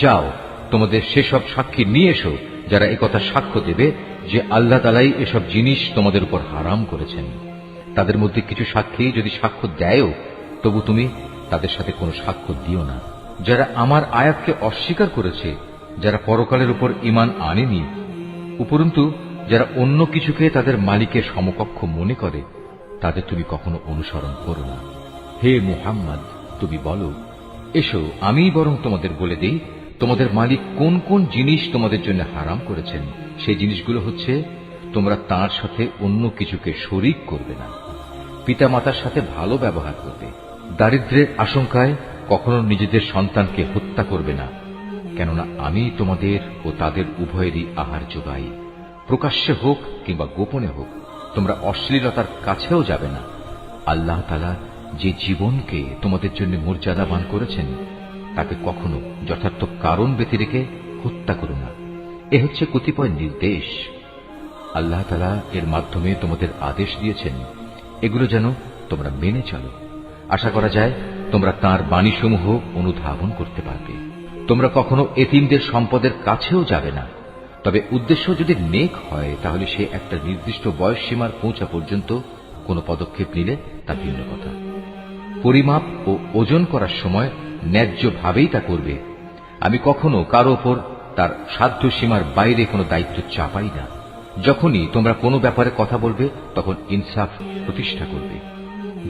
যাও তোমাদের সেসব সাক্ষী নিয়ে এসো যারা একথা সাক্ষ্য দেবে যে আল্লাহ তাআলাই এসব জিনিস তোমাদের উপর হারাম করেছেন। তাদের মধ্যে কিছু সাক্ষী যদি সাক্ষ্য দেয়ও, তবু তুমি তাদের সাথে কোনো সাক্ষ্য দিও না। যারা আমার আয়াতকে অস্বীকার করেছে, যারা পরকালের উপর ঈমান আনেনি, উপরন্তু যারা অন্য কিছুকে তাদের মালিকের সমকক্ষ মনে করে, তাদের তুমি কখনো অনুসরণ করো না। হে মুহাম্মদ, তুমি বলো, এসো আমি বরং তোমাদের বলে দেই তোমাদের মালিক কোন কোন জিনিস তোমাদের জন্য হারাম করেছেন। সেই জিনিসগুলো হচ্ছে, তোমরা তাঁর সাথে অন্য কিছুকে শরীক করবে না, পিতা মাতার সাথে ভালো ব্যবহার করবে, দারিদ্র্যের আশঙ্কায় কখনো নিজেদের সন্তানকে হত্যা করবে না, কেননা আমি তোমাদের ও তাদের উভয়েরই আহার যোগাই। প্রকাশ্যে হোক কিংবা গোপনে হোক তোমরা অশ্লীলতার কাছেও যাবে না। আল্লাহ তাআলা যে জীবনকে তোমাদের জন্য মর্যাদাবান করেছেন তাকে কখনো যথার্থ কারণ ব্যতি রেখে হত্যা করো না। এ হচ্ছে কতিপয় নির্দেশ। আল্লাহ তাআলা এর মাধ্যমে তোমাদের আদেশ দিয়েছেন, এগুলো যেন তোমরা মেনে চলো। আশা করা যায় তোমরা তাঁর বাণীসমূহ অনুধাবন করতে পারবে। তোমরা কখনো এতিমদের সম্পদের কাছেও যাবে না, তবে উদ্দেশ্য যদি নেক হয় তাহলে সে একটা নির্দিষ্ট বয়স সীমার পৌঁছা পর্যন্ত কোনো পদক্ষেপ নিলে তা ভিন্ন কথা। পরিমাপ ও ওজন করার সময় ন্যায্যভাবেই তা করবে। আমি কখনো কারো ওপর তার সাধ্য সীমার বাইরে কোনো দায়িত্ব চাপাই না। যখনই তোমরা কোনো ব্যাপারে কথা বলবে তখন ইনসাফ প্রতিষ্ঠা করবে,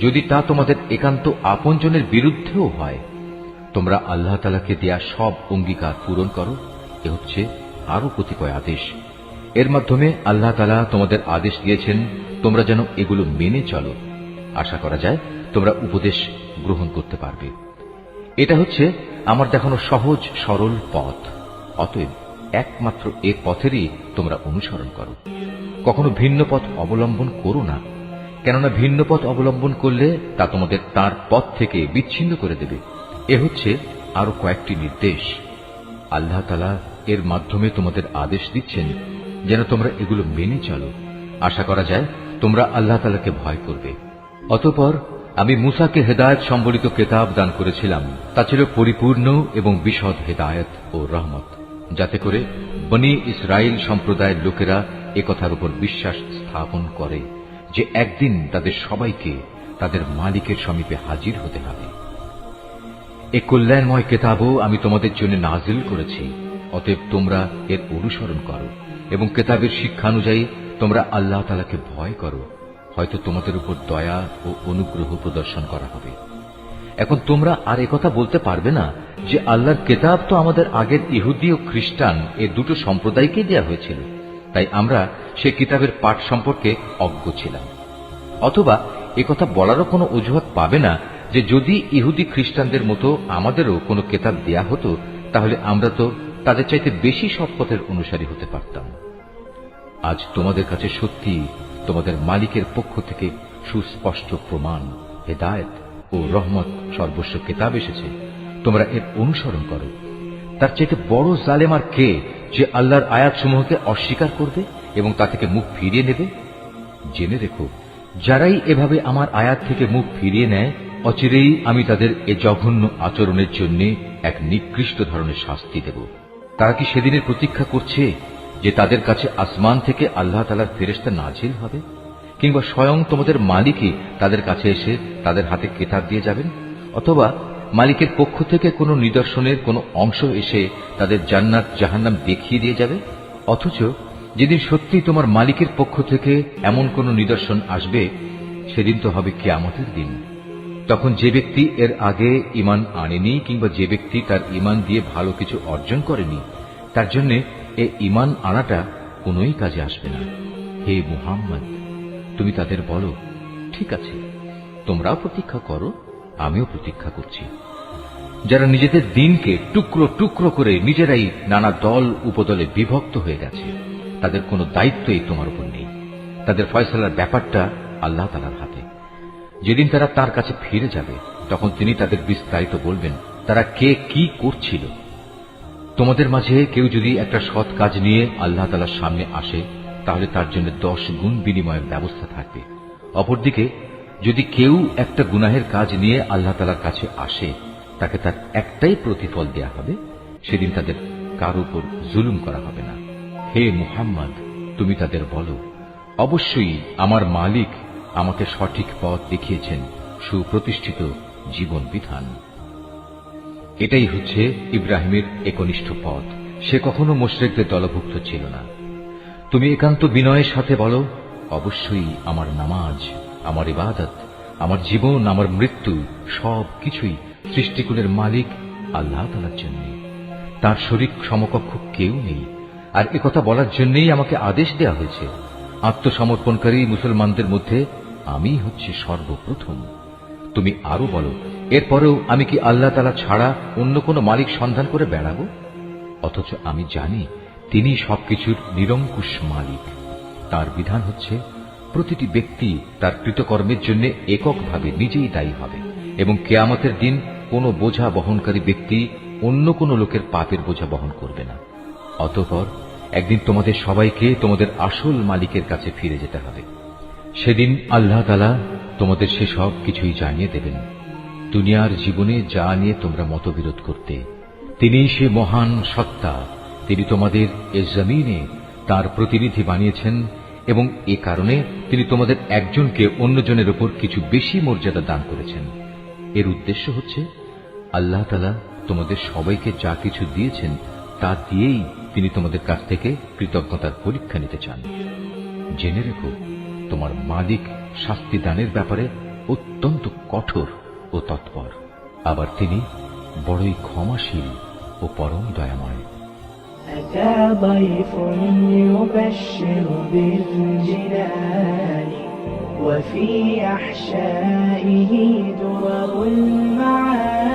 যদি তা তোমাদের একান্ত আপনজনের বিরুদ্ধেও হয়। তোমরা আল্লাহ তাআলাকে দেয়া সব অঙ্গীকার পূরণ করো। এ হচ্ছে আরো কতিপয় আদেশ। এর মাধ্যমে আল্লাহ তাআলা তোমাদের আদেশ দিয়েছেন তোমরা যেন এগুলো মেনে চলো। আশা করা যায় তোমরা উপদেশ গ্রহণ করতে পারবে। এটা হচ্ছে আমার দেখানো সহজ সরল পথ। অতএব একমাত্র এ পথেরই তোমরা অনুসরণ করো। কখনো ভিন্ন পথ অবলম্বন করো না, কেননা ভিন্ন পথ অবলম্বন করলে তা তোমাদের তার পথ থেকে বিচ্ছিন্ন করে দেবে। এ হচ্ছে আরো কয়েকটি নির্দেশ। আল্লাহ তাআলা এর মাধ্যমে তোমাদের আদেশ দিচ্ছেন যেন তোমরা এগুলো মেনে চলো। আশা করা যায় তোমরা আল্লাহ তাআলাকে ভয় করবে। অতঃপর আমি মূসাকে হেদায়েত সম্বলিত কিতাব দান করেছিলাম। তা ছিল পরিপূর্ণ এবং বিশদ হেদায়েত ও রহমত, যাতে করে বনী ইসরাইল সম্প্রদায়ের লোকেরা একথার উপর বিশ্বাস স্থাপন করে যে একদিন তাদের সবাইকে তাদের মালিকের সমীপে হাজির হতে হবে। এ কল্যাণময় কিতাবও আমি তোমাদের জন্য নাজিল করেছি। অতএব তোমরা এর অনুসরণ করো এবং কিতাবের শিক্ষানুযায়ী তোমরা আল্লাহ তাআলাকে ভয় করো। হয়তো তোমাদের উপর দয়া ও অনুগ্রহ প্রদর্শন করা হবে। এখন তোমরা আর একথা বলতে পারবে না যে আল্লাহর কিতাব তো আমাদের আগের ইহুদি ও খ্রিস্টান এ দুটো সম্প্রদায়কে দেওয়া হয়েছিল, তাই আমরা সে কিতাবের পাঠ সম্পর্কে অজ্ঞ ছিলাম। অথবা একথা বলারও কোনো অজুহাত পাবে না যে যদি ইহুদি খ্রিস্টানদের মতো আমাদেরও কোনো কিতাব দেয়া হতো তাহলে আমরা তো তাদের চাইতে বেশি সৎ পথের অনুসারী হতে পারতাম। আজ তোমাদের কাছে সত্যি তোমাদের মালিকের পক্ষ থেকে সুস্পষ্ট প্রমাণ, হেদায়েত ও রহমত সর্বস্ব কিতাব এসেছে। তোমরা এর অনুসরণ করো। তার চাইতে বড় জালেম আর কে যে আল্লাহর আয়াতসমূহকে অস্বীকার করবে এবং তা থেকে মুখ ফিরিয়ে নেবে? জেনে রেখো, যারাই এভাবে আমার আয়াত থেকে মুখ ফিরিয়ে নেয় অচিরেই আমি তাদের এ জঘন্য আচরণের জন্য এক নিকৃষ্ট ধরনের শাস্তি দেব। তারা কি সেদিনের প্রতীক্ষা করছে যে তাদের কাছে আসমান থেকে আল্লাহ তাআলার ফেরেশতা নাজিল হবে, কিংবা স্বয়ং তোমাদের মালিকই তাদের কাছে এসে তাদের হাতে কিতাব দিয়ে যাবেন, অথবা মালিকের পক্ষ থেকে কোনো নিদর্শনের কোনো অংশ এসে তাদের জান্নাত জাহান্নাম দেখিয়ে দিয়ে যাবে? অথচ যেদিন সত্যি তোমার মালিকের পক্ষ থেকে এমন কোনো নিদর্শন আসবে সেদিন তো হবে কিয়ামতের দিন। তখন যে ব্যক্তি এর আগে ঈমান আনেনি কিংবা যে ব্যক্তি তার ঈমান দিয়ে ভালো কিছু অর্জন করেনি তার জন্য এ ঈমান আনাটা কোনোই কাজে আসবে না। হে মুহাম্মদ, তুমি তাদের বলো, ঠিক আছে, তোমরাও প্রতীক্ষা করো, আমিও প্রতীক্ষা করছি। যারা নিজেদের দিনকে টুকরো টুকরো করে নিজেরাই নানা দল উপদলে বিভক্ত হয়ে গেছে তাদের কোনো দায়িত্বই তোমার উপর নেই। তাদের ফয়সালার ব্যাপারটা আল্লাহ তাআলার হাতে। যেদিন তারা তার কাছে ফিরে যাবে তখন তিনি তাদের বিস্তারিত বলবেন তারা কে কি করছিল। তোমাদের মাঝে কেউ যদি একটা সৎ কাজ নিয়ে আল্লাহ তাআলার সামনে আসে তাহলে তার জন্য 10 গুণ বিনিময়ের ব্যবস্থা থাকবে। অপরদিকে যদি কেউ একটা গুনাহের কাজ নিয়ে আল্লাহ তাআলার কাছে আসে তাকে তার একটাই প্রতিফল দেয়া হবে। সেদিন তাদের কারো উপর জুলুম করা হবে না। হে মুহাম্মদ, তুমি তাদের বলো, অবশ্যই আমার মালিক আমাকে সঠিক পথ দেখিয়েছেন, সুপ্রতিষ্ঠিত জীবন বিধান। এটাই হচ্ছে ইব্রাহিমের একনিষ্ঠ পথ। সে কখনো মুশরিকদের দলভুক্ত ছিল না। তুমি একান্ত বিনয়ের সাথে বলো, অবশ্যই আমার নামাজ, আমার ইবাদত, আমার জীবন, আমার মৃত্যু সব কিছুই সৃষ্টিকুলের মালিক আল্লাহ তাআলার জন্য। তার শরীক সমকক্ষ কেউ নেই। আর একথা বলার জন্যই আমাকে আদেশ দেওয়া হয়েছে। আত্মসমর্পণকারী মুসলমানদের মধ্যে আমি হচ্ছে সর্বপ্রথম। তুমি আরো বলো, এরপরেও আমি কি আল্লাহ তাআলা ছাড়া অন্য কোনো মালিক সন্ধান করে বেড়াবো? অথচ আমি জানি তিনি সবকিছুর নিরঙ্কুশ মালিক। তার বিধান হচ্ছে প্রতিটি ব্যক্তি তার কৃতকর্মের জন্য এককভাবে নিজেই দায়ী হবে এবং কিয়ামতের দিন কোনো বোঝা বহনকারী ব্যক্তি অন্য কোনো লোকের পাপের বোঝা বহন করবে না। অতঃপর একদিন তোমাদের সবাইকে তোমাদের আসল মালিকের কাছে ফিরে যেতে হবে। সেদিন আল্লাহ তাআলা তোমাদের সেসব কিছুই জানিয়ে দেবেন। দুনিয়ার জীবনে যা নিয়ে তোমরা মতবিরোধ করতে, তিনি সে মহান সত্তা, তিনি তোমাদের এ জমিনে তার প্রতিনিধি বানিয়েছেন এবং এ কারণে তিনি তোমাদের একজনকে অন্যজনের উপর কিছু বেশি মর্যাদা দান করেছেন। এর উদ্দেশ্য হচ্ছে আল্লাহ তাআলা তোমাদের সবাইকে যা কিছু দিয়েছেন তা দিয়েই তিনি তোমাদের কাছ থেকে কৃতজ্ঞতার পরীক্ষা নিতে চান। জেনে রেখো, তোমার মালিক শাস্তি দানের ব্যাপারে অত্যন্ত কঠোর ও তৎপর। আবার তিনি বড়ই ক্ষমাশীল ও পরম দয়াময়। أتى ضيف يبشر بالجنان وفي أحشائه درر المعاني